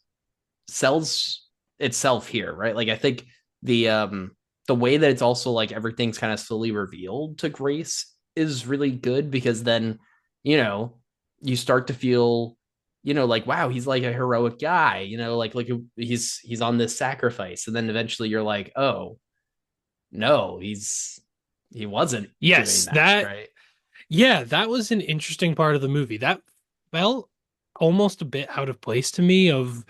itself here, right? Like I think the way that it's also like everything's kind of slowly revealed to Grace is really good because then, you know, you start to feel, like wow, he's like a heroic guy, like he's on this sacrifice, and then eventually you're like, oh no, he wasn't doing Yes, that, that right? yeah, that was an interesting part of the movie. That felt almost a bit out of place to me of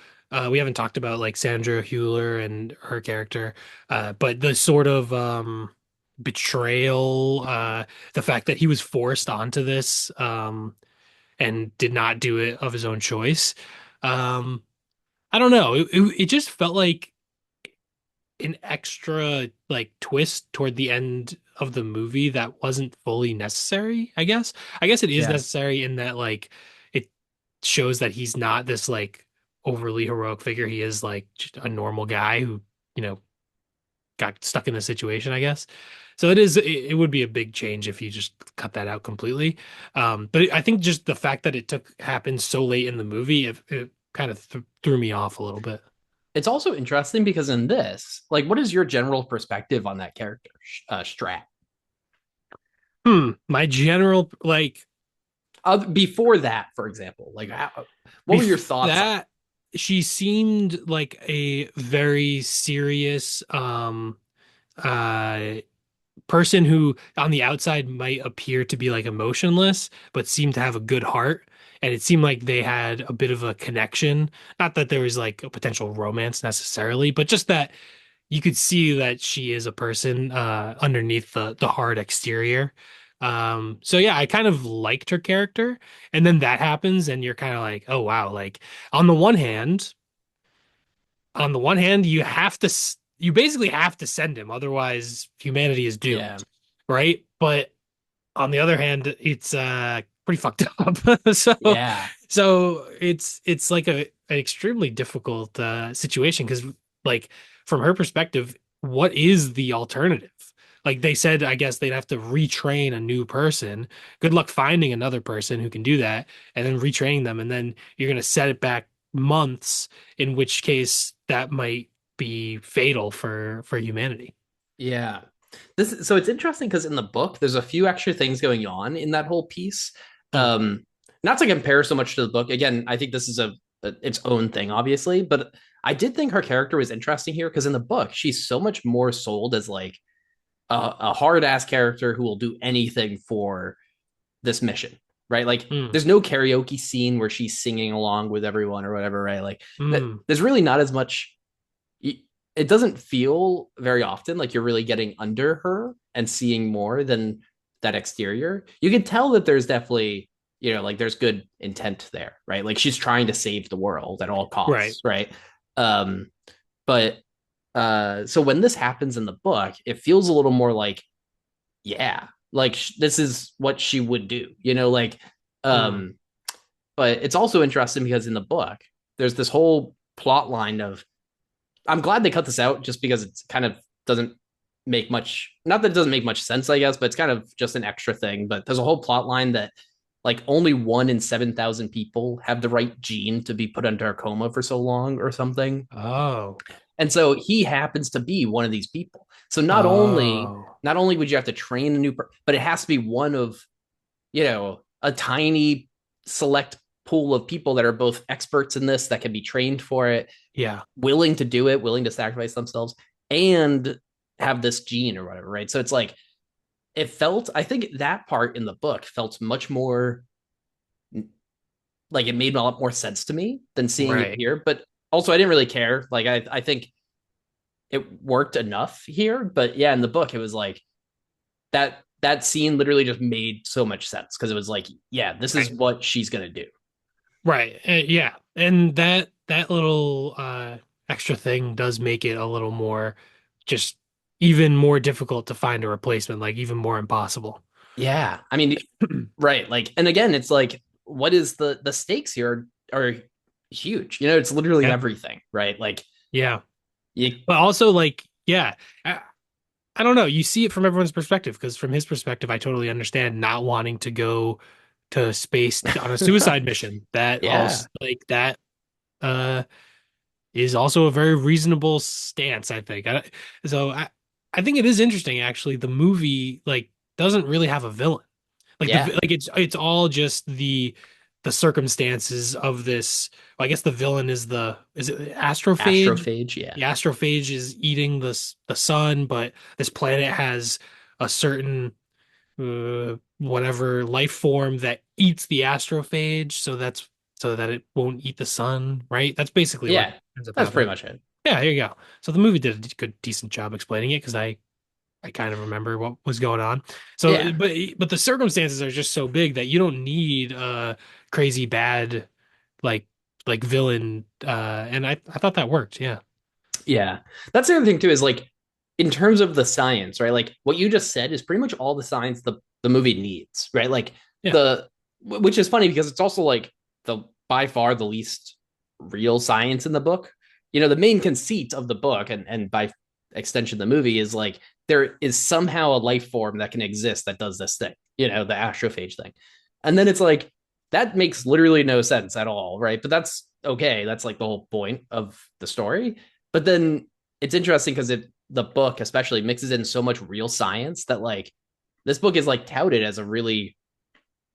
we haven't talked about like Sandra Hüller and her character, but the sort of betrayal, the fact that he was forced onto this and did not do it of his own choice. Um, I don't know. It just felt like an extra like twist toward the end of the movie that wasn't fully necessary, I guess. I guess it is Yeah. necessary in that like it shows that he's not this like overly heroic figure. He is like just a normal guy who, you know, got stuck in a situation, I guess. So it would be a big change if you just cut that out completely. But I think just the fact that it took happened so late in the movie, it kind of threw me off a little bit. It's also interesting because in this, like, what is your general perspective on that character, Strat? My general like Before that, for example, like, what were your before thoughts on? that, she seemed like a very serious uh person who on the outside might appear to be like emotionless, but seemed to have a good heart. And it seemed like they had a bit of a connection. Not that there was like a potential romance necessarily, but just that you could see that she is a person underneath the hard exterior. So yeah, I kind of liked her character. And then that happens, and you're kind of like, oh wow, like on the one hand, on the one hand, you basically have to send him, otherwise humanity is Yeah, doomed, right? But on the other hand, it's pretty fucked up. So yeah, it's like an extremely difficult situation because like from her perspective, what is the alternative? Like they said, I guess they'd have to retrain a new person. Good luck finding another person who can do that and then retraining them, and then you're gonna set it back months, in which case that might be fatal for humanity. yeah. So it's interesting because in the book, there's a few extra things going on in that whole piece. Hmm. Um, Not to compare so much to the book. Again, I think this is its own thing, obviously, but I did think her character was interesting here because in the book, she's so much more sold as like a hard ass character who will do anything for this mission, right? Like Hmm. there's no karaoke scene where she's singing along with everyone or whatever, right? Like Hmm. there's really not as much. It doesn't feel very often like you're really getting under her and seeing more than that exterior. You can tell that there's definitely, like there's good intent there, right? Like she's trying to save the world at all Right. costs, right? Um, but so when this happens in the book, it feels a little more like, yeah, like this is what she would do, like Hmm. um but it's also interesting because in the book there's this whole plot line of, I'm glad they cut this out just because it's kind of doesn't make much, not that it doesn't make much sense, I guess, but it's kind of just an extra thing. But there's a whole plot line that like only 1 in 7,000 people have the right gene to be put under a coma for so long or something. Oh. And so he happens to be one of these people. So not only Oh. not only would you have to train a new but it has to be one of, a tiny select pool of people that are both experts in this that can be trained for it, Yeah. willing to do it, willing to sacrifice themselves, and have this gene or whatever, right? So it's like I think that part in the book felt much more like it made a lot more sense to me than seeing it Right. here. But also, I didn't really care. Like I think it worked enough here. But yeah, in the book, it was like that scene literally just made so much sense because it was like, yeah, this is Right. what she's gonna do. Right. Yeah. And that that little extra thing does make it a little more just even more difficult to find a replacement, like even more impossible. Yeah. I mean, right. Like, and again, it's like, what is the stakes here are huge. You know, it's literally Yeah. everything, right? Like Yeah. you But also like, yeah, I don't know. You see it from everyone's perspective because from his perspective, I totally understand not wanting to go to space on a suicide mission. That yeah. also like that uh is also a very reasonable stance, I think. I think it is interesting actually. The movie like doesn't really have a villain. Like Yeah. it's all just the circumstances of this. Well, I guess the villain is the is it astrophage? Astrophage, yeah. The astrophage is eating the sun, but this planet has a certain whatever life form that eats the astrophage, so that it won't eat the sun, right? That's basically what Yeah. ends up That's pretty happening. much it. Yeah, here you go. So the movie did a good, decent job explaining it because I kind of remember what was going on. So, Yeah. but the circumstances are just so big that you don't need a crazy bad like villain. And I thought that worked. Yeah, Yeah. That's the other thing too, is like in terms of the science, right? Like what you just said is pretty much all the science the movie needs, right? Like yeah, the which is funny because it's also like the by far the least real science in the book. You know, the main conceit of the book and by extension the movie is like there is somehow a life form that can exist that does this thing, you know, the astrophage thing. And then it's like that makes literally no sense at all, right? But that's okay. That's like the whole point of the story. But then it's interesting because the book especially mixes in so much real science that like this book is like touted as a really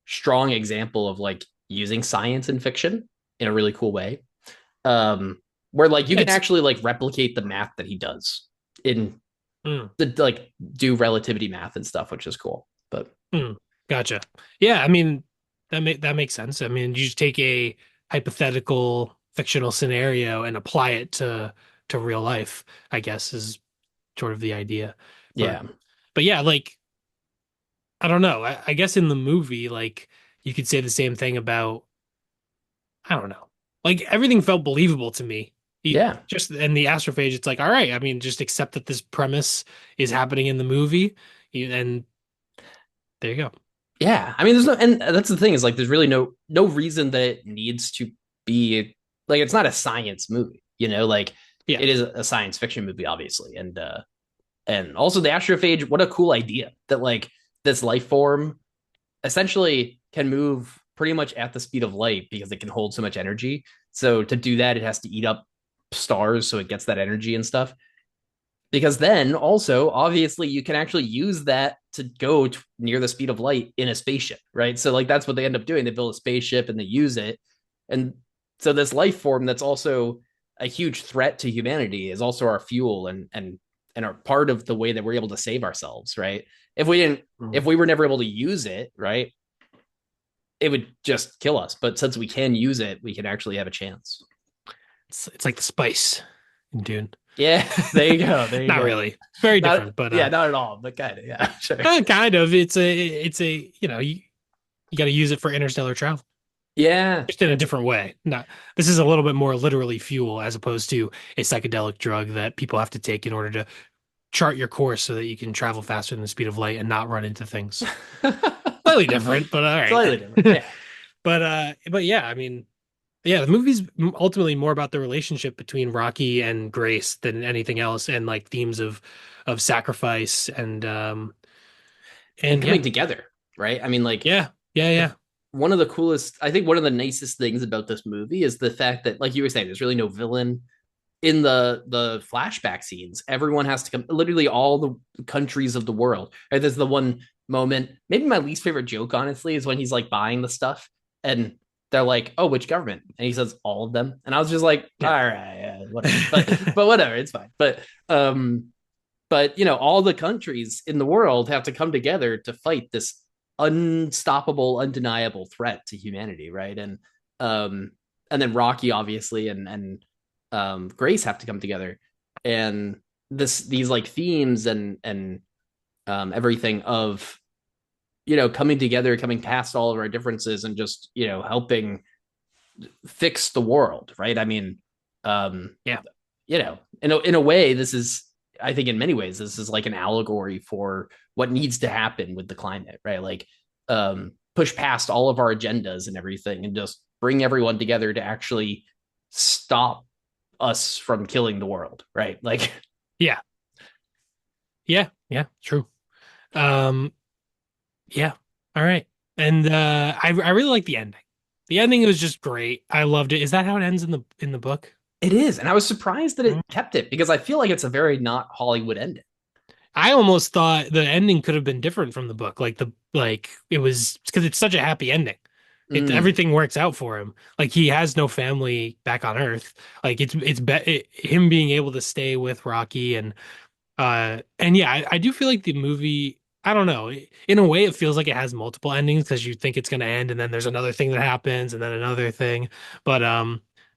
strong example of like using science in fiction in a really cool way. Um, where like you yeah. can actually like replicate the math that he does in Mm, the like do relativity math and stuff, which is cool. But mm, gotcha. Yeah, I mean that makes sense. I mean, you just take a hypothetical fictional scenario and apply it to real life, I guess is sort of the idea. But yeah, but yeah, like I don't know. I guess in the movie, like you could say the same thing about I don't know. Like everything felt believable to me. yeah, Just and the astrophage, it's like, all right, I mean, just accept that this premise is happening in the movie, and there you go. yeah. I mean, there's no, and that's the thing is like there's really no reason that it needs to be like it's not a science movie, you know, like Yeah. it is a science fiction movie, obviously, and also the astrophage. What a cool idea that like this life form essentially can move pretty much at the speed of light because it can hold so much energy. So to do that, it has to eat up stars so it gets that energy and stuff. Because then also, obviously, you can actually use that to go near the speed of light in a spaceship, right? So like that's what they end up doing. They build a spaceship and they use it. And so this life form that's also a huge threat to humanity is also our fuel and are part of the way that we're able to save ourselves, right? If Mm. we were never able to use it, right, it would just kill us. But since we can use it, we can actually have a chance. It's like the spice in Dune. Yeah, there you go. There you Not go. really. Very Not different, but yeah, not at all, but kind of yeah, sure. kind of. It's a you got to use it for interstellar travel. Yeah, Just in a it's different way. Not this is a little bit more literally fuel as opposed to a psychedelic drug that people have to take in order to chart your course so that you can travel faster than the speed of light and not run into things. Slightly different, but all right. slightly different. Yeah, But yeah, I mean, yeah, the movie's ultimately more about the relationship between Rocky and Grace than anything else, and like themes of sacrifice and and yeah, coming together, right? I mean, like yeah, yeah, yeah, one of the coolest, I think one of the nicest things about this movie is the fact that, like you were saying, there's really no villain in the flashback scenes. Everyone has to come, literally all the countries of the world. Right? There's the one moment, maybe my least favorite joke, honestly, is when he's like buying the stuff and they're like, "Oh, which government?" And he says, "All of them." And I was just like, "All yeah. right, yeah, whatever." But whatever, it's fine. Um, but you know, all the countries in the world have to come together to fight this unstoppable, undeniable threat to humanity, right? Um, and then Rocky, obviously, and Grace have to come together, and these like themes and everything of coming together, coming past all of our differences, and just helping fix the world, right? I mean, um, Yeah. in a way, this is, I think in many ways, this is like an allegory for what needs to happen with the climate, right? Like, push past all of our agendas and everything and just bring everyone together to actually stop us from killing the world, right? Like, Yeah. Yeah. Yeah. True. Um, yeah. All right. And I really like the ending. The ending was just great. I loved it. Is that how it ends in the book? it is. And I was surprised that Mm. it kept it because I feel like it's a very not Hollywood ending. I almost thought the ending could have been different from the book. Like it was because it's such a happy ending. Mm, Everything works out for him. Like he has no family back on Earth. Like him being able to stay with Rocky and yeah, I do feel like the movie, I don't know, in a way it feels like it has multiple endings because you think it's going to end and then there's another thing that happens and then another thing. But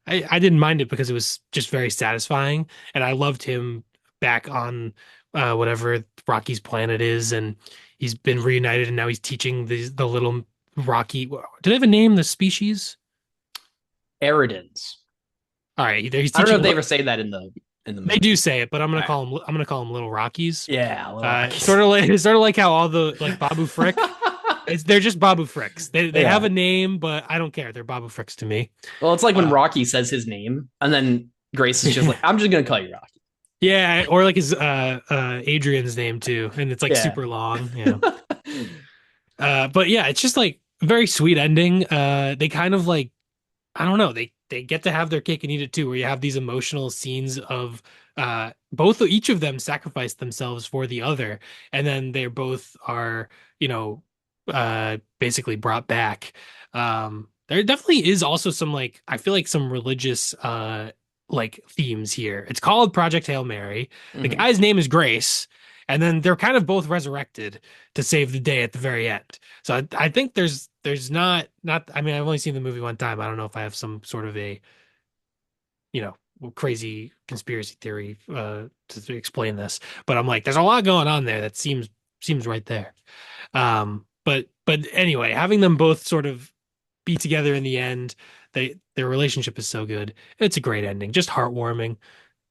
I didn't mind it because it was just very satisfying and I loved him back on whatever Rocky's planet is and he's been reunited and now he's teaching the little Rocky. Do they have a name, the species? Eridans. All right, he's I don't know teaching. if they ever say that in the They do movie. say it, but All right. I'm gonna call them little Rockies. Yeah, Little Sort Rockies. of like sort of like how all the like Babu Frick. They're just Babu Fricks. They have Yeah. a name, but I don't care. They're Babu Fricks to me. Well, it's like when Uh, Rocky says his name, and then Grace is just like, "I'm just gonna call you Rocky." yeah, or like his Adrian's name too, and it's like Yeah. super long. Yeah. But yeah, it's just like a very sweet ending. They kind of like I don't know. They get to have their cake and eat it too, where you have these emotional scenes of both each of them sacrificed themselves for the other, and then they both are, you know, basically brought back. There definitely is also some like I feel like some religious like themes here. It's called Project Hail Mary. The Hmm. guy's name is Grace, and then they're kind of both resurrected to save the day at the very end. So I think there's not I mean I've only seen the movie one time. I don't know if I have some sort of a you know crazy conspiracy theory to explain this, but I'm like there's a lot going on there that seems right there. But anyway, having them both sort of be together in the end, their relationship is so good. It's a great ending, just heartwarming.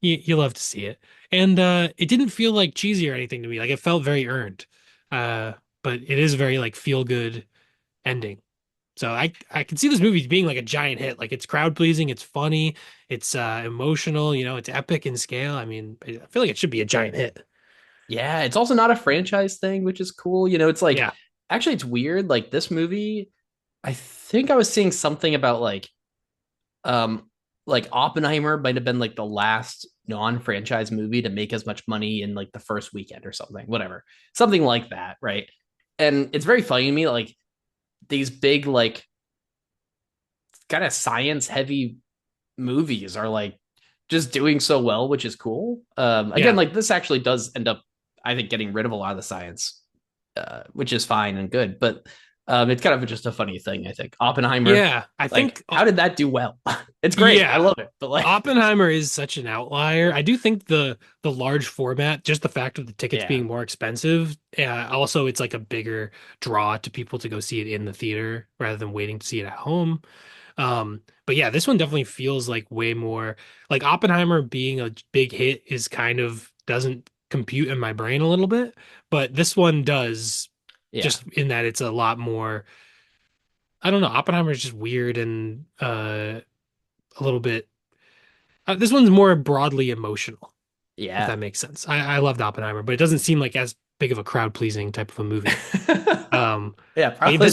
You love to see it, and it didn't feel like cheesy or anything to me. Like it felt very earned. Uh, but it is very like feel good ending. So I can see this movie being like a giant hit. Like it's crowd pleasing, it's funny, it's emotional, it's epic in scale. I mean, I feel like it should be a giant hit. Yeah, it's also not a franchise thing, which is cool. It's like Yeah. actually it's weird. Like this movie, I think I was seeing something about um like Oppenheimer might have been like the last non-franchise movie to make as much money in like the first weekend or something, whatever. Something like that, right? And it's very funny to me, like these big, like kind of science heavy movies are like just doing so well, which is cool. Again, Yeah. like this actually does end up, I think, getting rid of a lot of the science, which is fine and good. But it's kind of just a funny thing, I think. Oppenheimer, Yeah. I like, think how did that do well? It's great. I yeah. love it. But like, Oppenheimer is such an outlier. I do think the large format, just the fact of the tickets yeah, being more expensive, also it's like a bigger draw to people to go see it in the theater rather than waiting to see it at home. But yeah, this one definitely feels like way more like Oppenheimer being a big hit is kind of doesn't compute in my brain a little bit, but this one does yeah, just in that it's a lot more. I don't know. Oppenheimer is just weird and a little bit. This one's more broadly emotional, if yeah. that makes sense. I loved Oppenheimer, but it doesn't seem like as big of a crowd pleasing type of a movie. Um, Yeah, but probably not.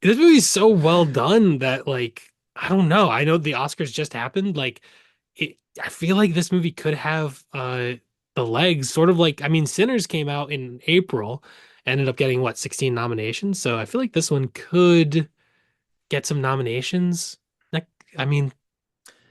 this movie is so well done that like I don't know. I know the Oscars just happened. Like I feel like this movie could have the legs, sort of like I mean, Sinners came out in April, ended up getting what 16 nominations. So I feel like this one could get some nominations. Like, I mean,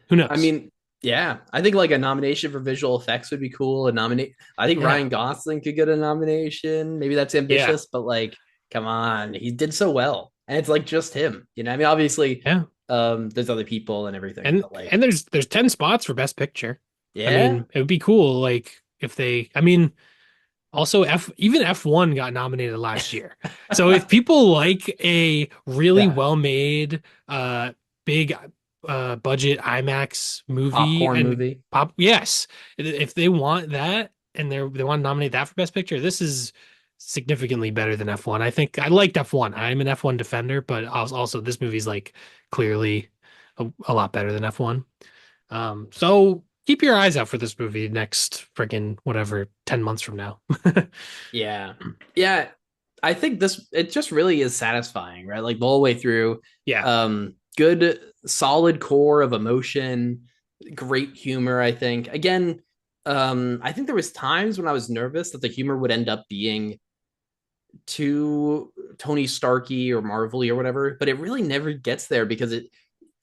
who I knows? mean, yeah, I think like a nomination for visual effects would be cool. A nominate, I think Yeah, Ryan Gosling could get a nomination. Maybe that's yeah, ambitious, but like, come on, he did so well, and it's like just him. I mean, obviously, yeah. there's other people and everything, And but like, and there's 10 spots for Best Picture. I yeah, mean, it would be cool like if they I mean also even F1 got nominated last year. So if people like a really yeah, well-made big budget IMAX movie Popcorn and movie. pop. Yes, if they want that and they want to nominate that for Best Picture, this is significantly better than F1. I think I liked F1. I'm an F1 defender, but also this movie's like clearly a lot better than F1. So keep your eyes out for this movie next friggin' whatever 10 months from now. Yeah. Yeah. I think this it just really is satisfying, right? Like the whole way through. Yeah. Good solid core of emotion, great humor, I think. Again, I think there was times when I was nervous that the humor would end up being too Tony Starky or Marvel-y or whatever, but it really never gets there because it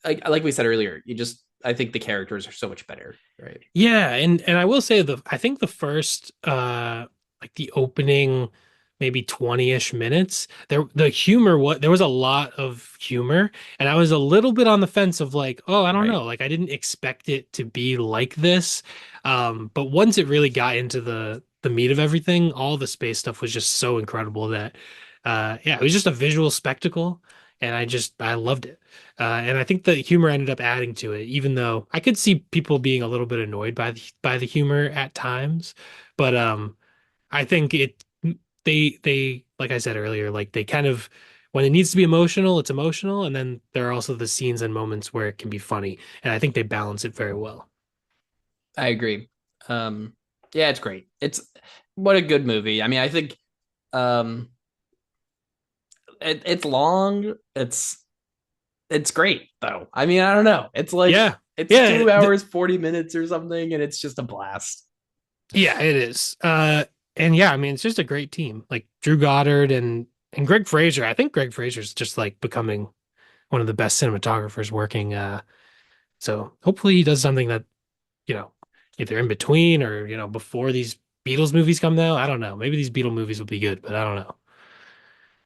like we said earlier, you just I think the characters are so much better, right? Yeah, and I will say I think the first like the opening maybe 20-ish minutes, the humor what there was a lot of humor and I was a little bit on the fence of like, oh, I don't Right. know, like I didn't expect it to be like this. But once it really got into the meat of everything, all the space stuff was just so incredible that yeah, it was just a visual spectacle and I loved it. And I think the humor ended up adding to it, even though I could see people being a little bit annoyed by the humor at times. But I think they like I said earlier, like they kind of when it needs to be emotional, it's emotional, and then there are also the scenes and moments where it can be funny, and I think they balance it very well. I agree. Um yeah, it's great. It's what a good movie. I mean, I think um it's long. It's great though. I mean, I don't know. It's like Yeah, it's yeah, 2 hours, 40 minutes or something, and it's just a blast. yeah, it is. And yeah, I mean, it's just a great team, like Drew Goddard and Greg Fraser. I think Greg Fraser's just like becoming one of the best cinematographers working. So hopefully he does something that, you know, either in between or, before these Beatles movies come out. I don't know. Maybe these Beatles movies will be good, but I don't know.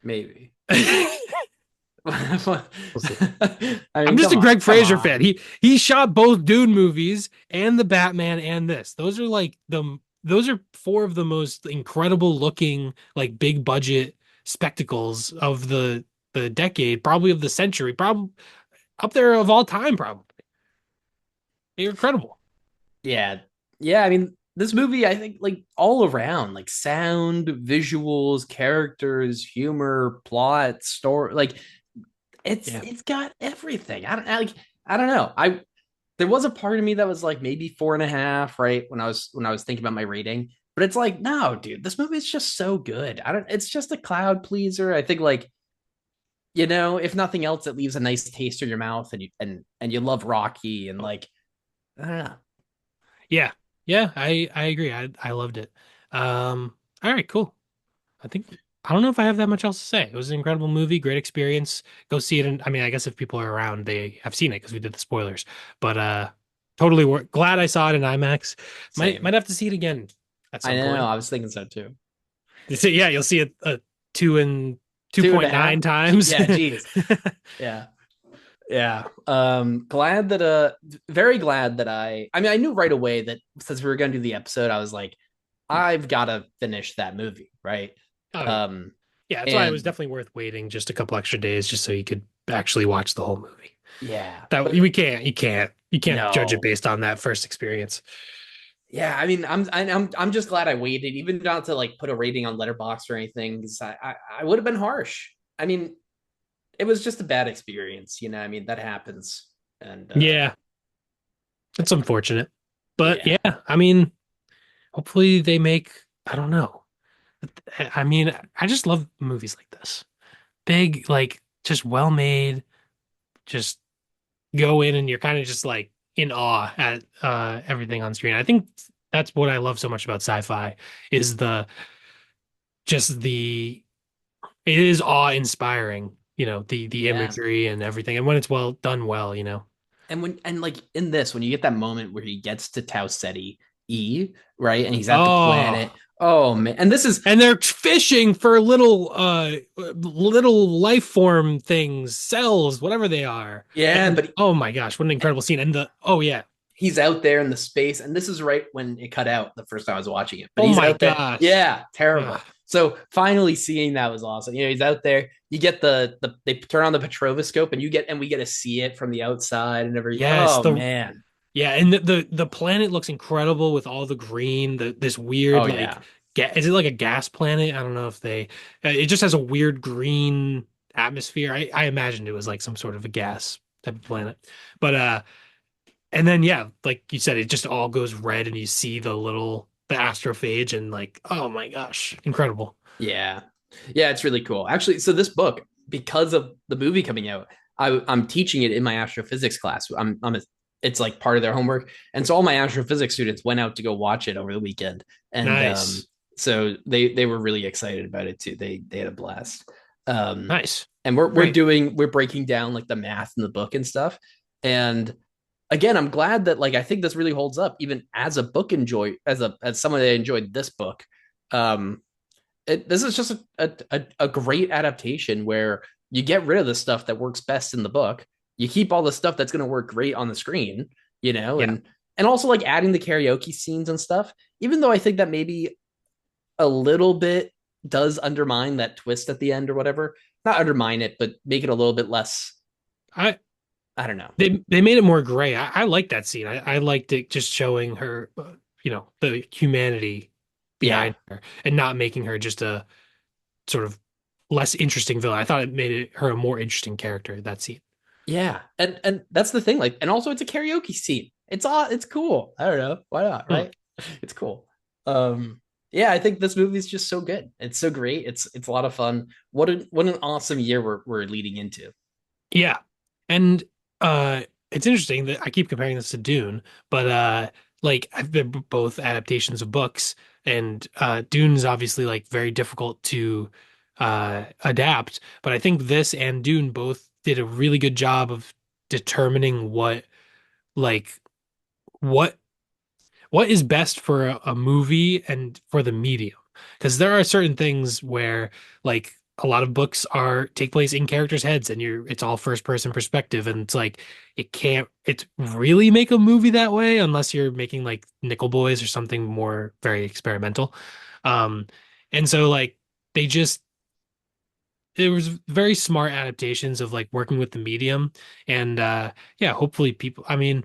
Maybe. We'll see. I I'm mean, just come a on, Greg come Fraser fan. on. He shot both Dune movies and the Batman and this. Those are four of the most incredible looking, like big budget spectacles of the decade, probably of the century, probably up there of all time, probably. They're incredible. Yeah. Yeah, I mean, this movie, I think, like all around, like sound, visuals, characters, humor, plot, story, like Yeah. it's got everything. I don't know. I there was a part of me that was like maybe 4.5, right? When I was thinking about my rating. But it's like, no, dude, this movie is just so good. I don't it's just a cloud pleaser. I think like, if nothing else, it leaves a nice taste in your mouth and you love Rocky and like I don't know. Yeah. Yeah, I agree. I loved it. All right, cool. I think I don't know if I have that much else to say. It was an incredible movie, great experience. Go see it. And I mean, I guess if people are around, they have seen it because we did the spoilers. But totally glad I saw it in IMAX. Might Same. have to see it again at I some know. point. I was thinking so too. So, yeah, you'll see it two and Two and a half. 2.9 times. Yeah, geez. Yeah. Yeah. Glad that very glad that I mean I knew right away that since we were gonna do the episode, I was like, I've gotta finish that movie, right? Oh yeah. Um Yeah, that's why it was and definitely worth waiting just a couple extra days just so you could actually watch the whole movie. yeah, That but you can't judge it no. based on that first experience. Yeah, I mean, I'm just glad I waited, even not to like put a rating on Letterboxd or anything, because I would have been harsh. I mean, it was just a bad experience, I mean, that happens. And Yeah, it's unfortunate. But yeah, yeah, I mean, hopefully they make, I don't know. I mean, I just love movies like this. Big, like just well made, just go in and you're kind of just like in awe at everything on screen. I think that's what I love so much about sci-fi is just the it is awe-inspiring, the yeah. imagery and everything. And when it's well done well. And like in this, when you get that moment where he gets to Tau Ceti E, right, and he's at the Oh, planet. Oh man, and this is and they're fishing for little life form things, cells, whatever they are. yeah, And but oh my gosh, what an incredible scene. And the oh yeah. he's out there in the space, and this is right when it cut out the first time I was watching it. But Oh he's my out there, gosh. yeah, terrible. Ugh. So finally seeing that was awesome. You know, he's out there. You get the they turn on the petrovscope, and we get to see it from the outside and everything. Yes, Oh the man. yeah, and the planet looks incredible with all the green, this weird Oh like yeah. is it like a gas planet? I don't know if they it just has a weird green atmosphere. I imagined it was like some sort of a gas type of planet. But and then yeah, like you said, it just all goes red and you see the astrophage and like, oh my gosh, incredible. Yeah. Yeah, it's really cool. Actually, so this book, because of the movie coming out, I'm teaching it in my astrophysics class. It's like part of their homework. And so all my astrophysics students went out to go watch it over the weekend. And Nice. so they were really excited about it too. They had a blast. Um, Nice. and Great. we're breaking down like the math in the book and stuff. And again, I'm glad that like I think this really holds up even as a book enjoy as someone that enjoyed this book. Um, this is just a great adaptation where you get rid of the stuff that works best in the book. You keep all the stuff that's going to work great on the screen, you know, Yeah. and also like adding the karaoke scenes and stuff. Even though I think that maybe a little bit does undermine that twist at the end or whatever. Not undermine it, but make it a little bit less. I I don't know. they made it more gray. I like that scene. I liked it just showing her, the humanity Yeah, behind her and not making her just a sort of less interesting villain. I thought it made her a more interesting character, that scene. yeah, and that's the thing. Like, and also it's a karaoke scene. It's cool. I don't know why not, Hmm. right? It's cool. Um, yeah, I think this movie is just so good. It's so great. It's a lot of fun. What an awesome year we're leading into. Yeah. And it's interesting that I keep comparing this to Dune, but like they're both adaptations of books, and Dune is obviously like very difficult to adapt, but I think this and Dune both did a really good job of determining like what what is best for a movie and for the medium. Because there are certain things where like a lot of books are take place in characters' heads and it's all first person perspective and it's like it really make a movie that way unless you're making like Nickel Boys or something more very experimental. Um and so like they just it was very smart adaptations of like working with the medium and yeah, hopefully people I mean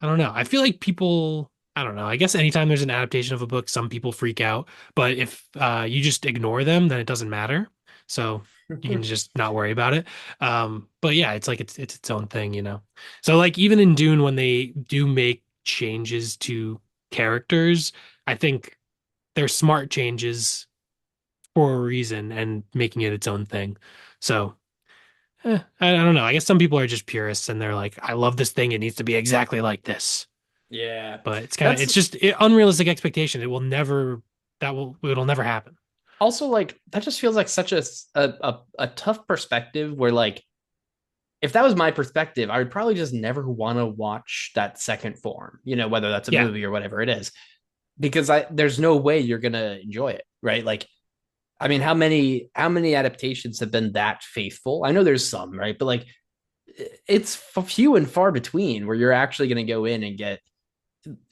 I don't know. I feel like people, I don't know. I guess anytime there's an adaptation of a book, some people freak out. But if you just ignore them, then it doesn't matter. So you can just not worry about it. But yeah, it's like it's its own thing, you know. So like even in Dune, when they do make changes to characters, I think they're smart changes for a reason and making it its own thing. So I don't know. I guess some people are just purists and they're like, I love this thing. It needs to be exactly like this. Yeah, But that's it's just unrealistic expectation. It'll never happen. also like that just feels like such a tough perspective where like if that was my perspective, I would probably just never want to watch that second form, you know, whether that's a Yeah. movie or whatever it is, because I there's no way you're gonna enjoy it, right? Like, I mean, how many adaptations have been that faithful? I know there's some, right? But like, it's few and far between where you're actually gonna go in and get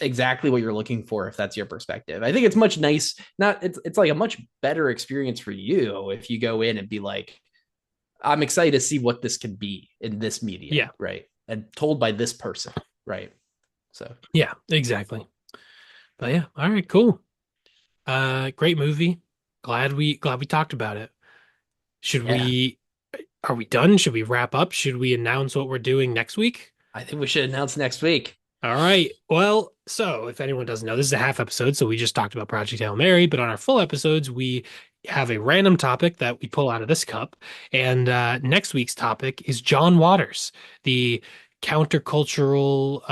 exactly what you're looking for if that's your perspective. I think it's much nice, not it's like a much better experience for you if you go in and be like, I'm excited to see what this can be in this medium, Yeah. right? And told by this person, right? So Yeah, exactly. But yeah, all right, cool. Great movie. Glad we talked about it. Should yeah, we Are we done? Should we wrap up? Should we announce what we're doing next week? I think we should announce next week. All right. Well, so if anyone doesn't know, this is a half episode, so we just talked about Project Hail Mary, but on our full episodes, we have a random topic that we pull out of this cup. And next week's topic is John Waters, the countercultural,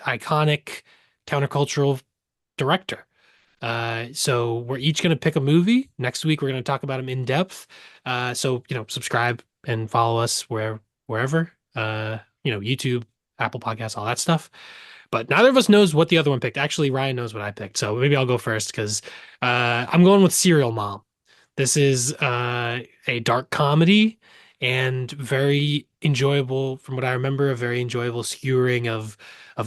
iconic countercultural director. So we're each going to pick a movie. Next week, we're going to talk about them in depth. So, subscribe and follow us wherever, YouTube, Apple Podcasts, all that stuff. But neither of us knows what the other one picked. Actually, Ryan knows what I picked. So maybe I'll go first because I'm going with Serial Mom. This is a dark comedy and very enjoyable, from what I remember, a very enjoyable skewering of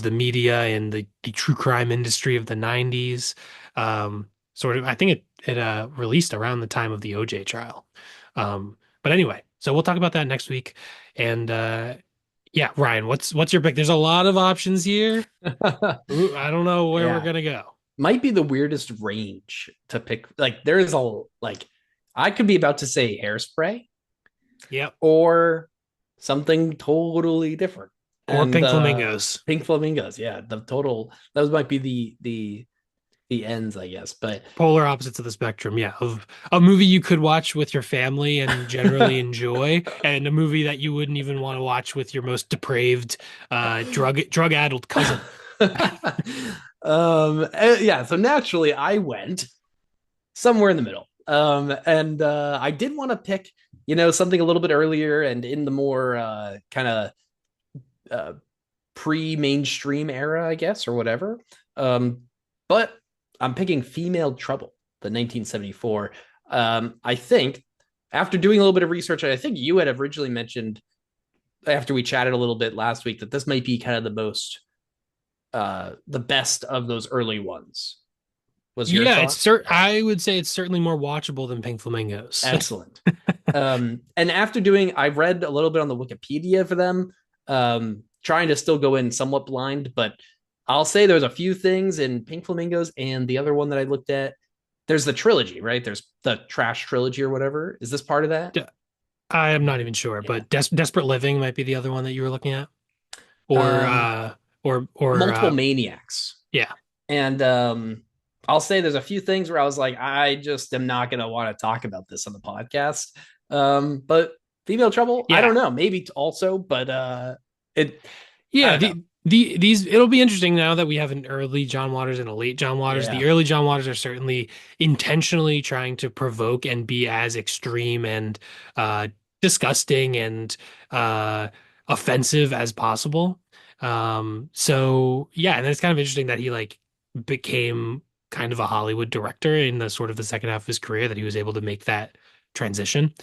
the media and the true crime industry of the 90s. Sort of, I think it released around the time of the OJ trial. But anyway, so we'll talk about that next week. And yeah, Ryan, what's your pick? There's a lot of options here. Ooh, I don't know where we're Yeah. gonna go. Might be the weirdest range to pick. Like there is a like I could be about to say Hairspray Yep. or something totally different. Or And Pink Flamingos. Pink Flamingos, yeah, the total those might be the ends, I guess. But Polar opposites of the spectrum, yeah, of a movie you could watch with your family and generally enjoy, and a movie that you wouldn't even want to watch with your most depraved, drug addled cousin. yeah, so naturally I went somewhere in the middle. And I did want to pick, something a little bit earlier and in the more kind of uh, pre-mainstream era, I guess, or whatever. But I'm picking Female Trouble, the 1974. I think after doing a little bit of research, I think you had originally mentioned after we chatted a little bit last week that this might be kind of the best of those early ones. Was your Yeah, thought? I would say it's certainly more watchable than Pink Flamingos. Excellent. And after doing, I read a little bit on the Wikipedia for them, trying to still go in somewhat blind, but I'll say there's a few things in Pink Flamingos and the other one that I looked at. There's the trilogy, right? There's the Trash trilogy or whatever. Is this part of that? I am not even sure, Yeah. but Desperate Living might be the other one that you were looking at, or Um, or Multiple Maniacs. yeah, And I'll say there's a few things where I was like, I just am not going to want to talk about this on the podcast. But Female Trouble, I don't yeah. know, maybe also, but it, I Yeah, don't know. these it'll be interesting now that we have an early John Waters and a late John Waters. Yeah. The early John Waters are certainly intentionally trying to provoke and be as extreme and uh disgusting and uh offensive as possible. So yeah, and it's kind of interesting that he like became kind of a Hollywood director in the sort of the second half of his career, that he was able to make that transition.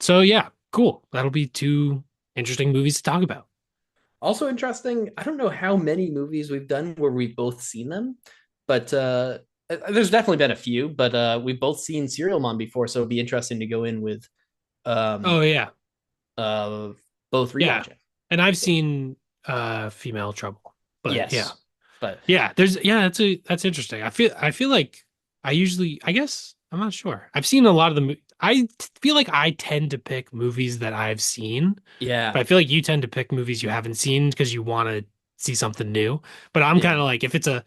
So yeah, cool. That'll be two interesting movies to talk about. Also interesting. I don't know how many movies we've done where we've both seen them, but there's definitely been a few, but we've both seen Serial Mom before, so it'd be interesting to go in with Oh um yeah. uh both Yeah. rewatching. And I've seen Female Trouble. But yeah. Yes. But Yeah, that's interesting. I feel like I guess I'm not sure. I've seen a lot of feel like I tend to pick movies that I've seen, yeah, but I feel like you tend to pick movies you haven't seen because you want to see something new. But I'm kind yeah. of like, if it's a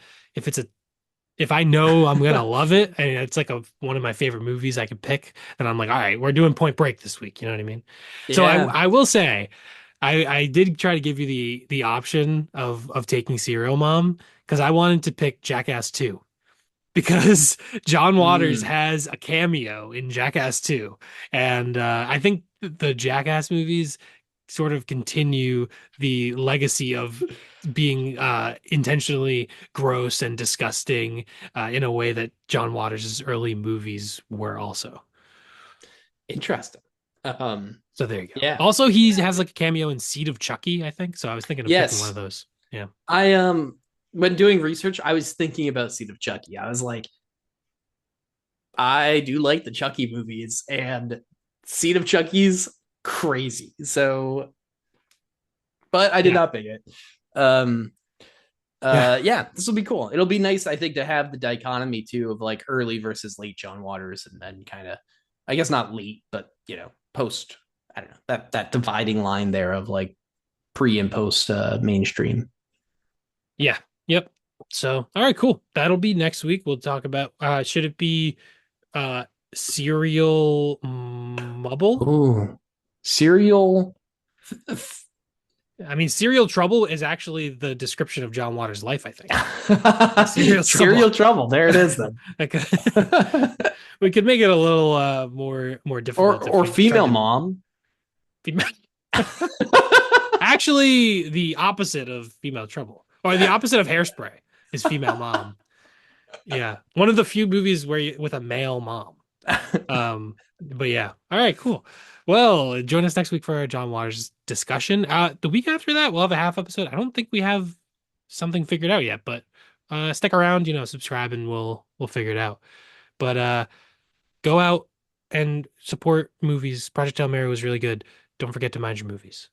if I know I'm gonna love it and it's like one of my favorite movies I could pick, then I'm like, all right, we're doing Point Break this week. You know what I mean? So Yeah. I will say, I did try to give you the option of taking Serial Mom because I wanted to pick Jackass 2 because John Waters Mm. has a cameo in Jackass 2, and I think the Jackass movies sort of continue the legacy of being intentionally gross and disgusting in a way that John Waters' early movies were also. Interesting. So there you go. Yeah. Also, he has like a cameo in Seed of Chucky, I think. So I was thinking of picking one of Yes. those. Yeah. I when doing research, I was thinking about Seed of Chucky. I was like, I do like the Chucky movies, and Seed of Chucky's crazy. So, but I did Yeah. not pick it. Um, Yeah. yeah, this will be cool. It'll be nice, I think, to have the dichotomy too of like early versus late John Waters, and then kind of, I guess not late, but post. I don't know that dividing line there of like pre and post mainstream. Yeah. Yep. So, all right, cool. That'll be next week. We'll talk about should it be uh Serial Mubble? Oh, Serial. I mean, Serial Trouble is actually the description of John Waters' life, I think. Serial Trouble. Serial trouble. There it is then. Like, we could make it a little more difficult if or we tried female to mom. actually the opposite of Female Trouble, or the opposite of Hairspray is Female Mom. Yeah, one of the few movies with a male mom. But yeah. All right, cool. Well, join us next week for our John Waters discussion. The week after that, we'll have a half episode. I don't think we have something figured out yet, but stick around, subscribe and we'll figure it out. But go out and support movies. Project Hail Mary was really good. Don't forget to mind your movies.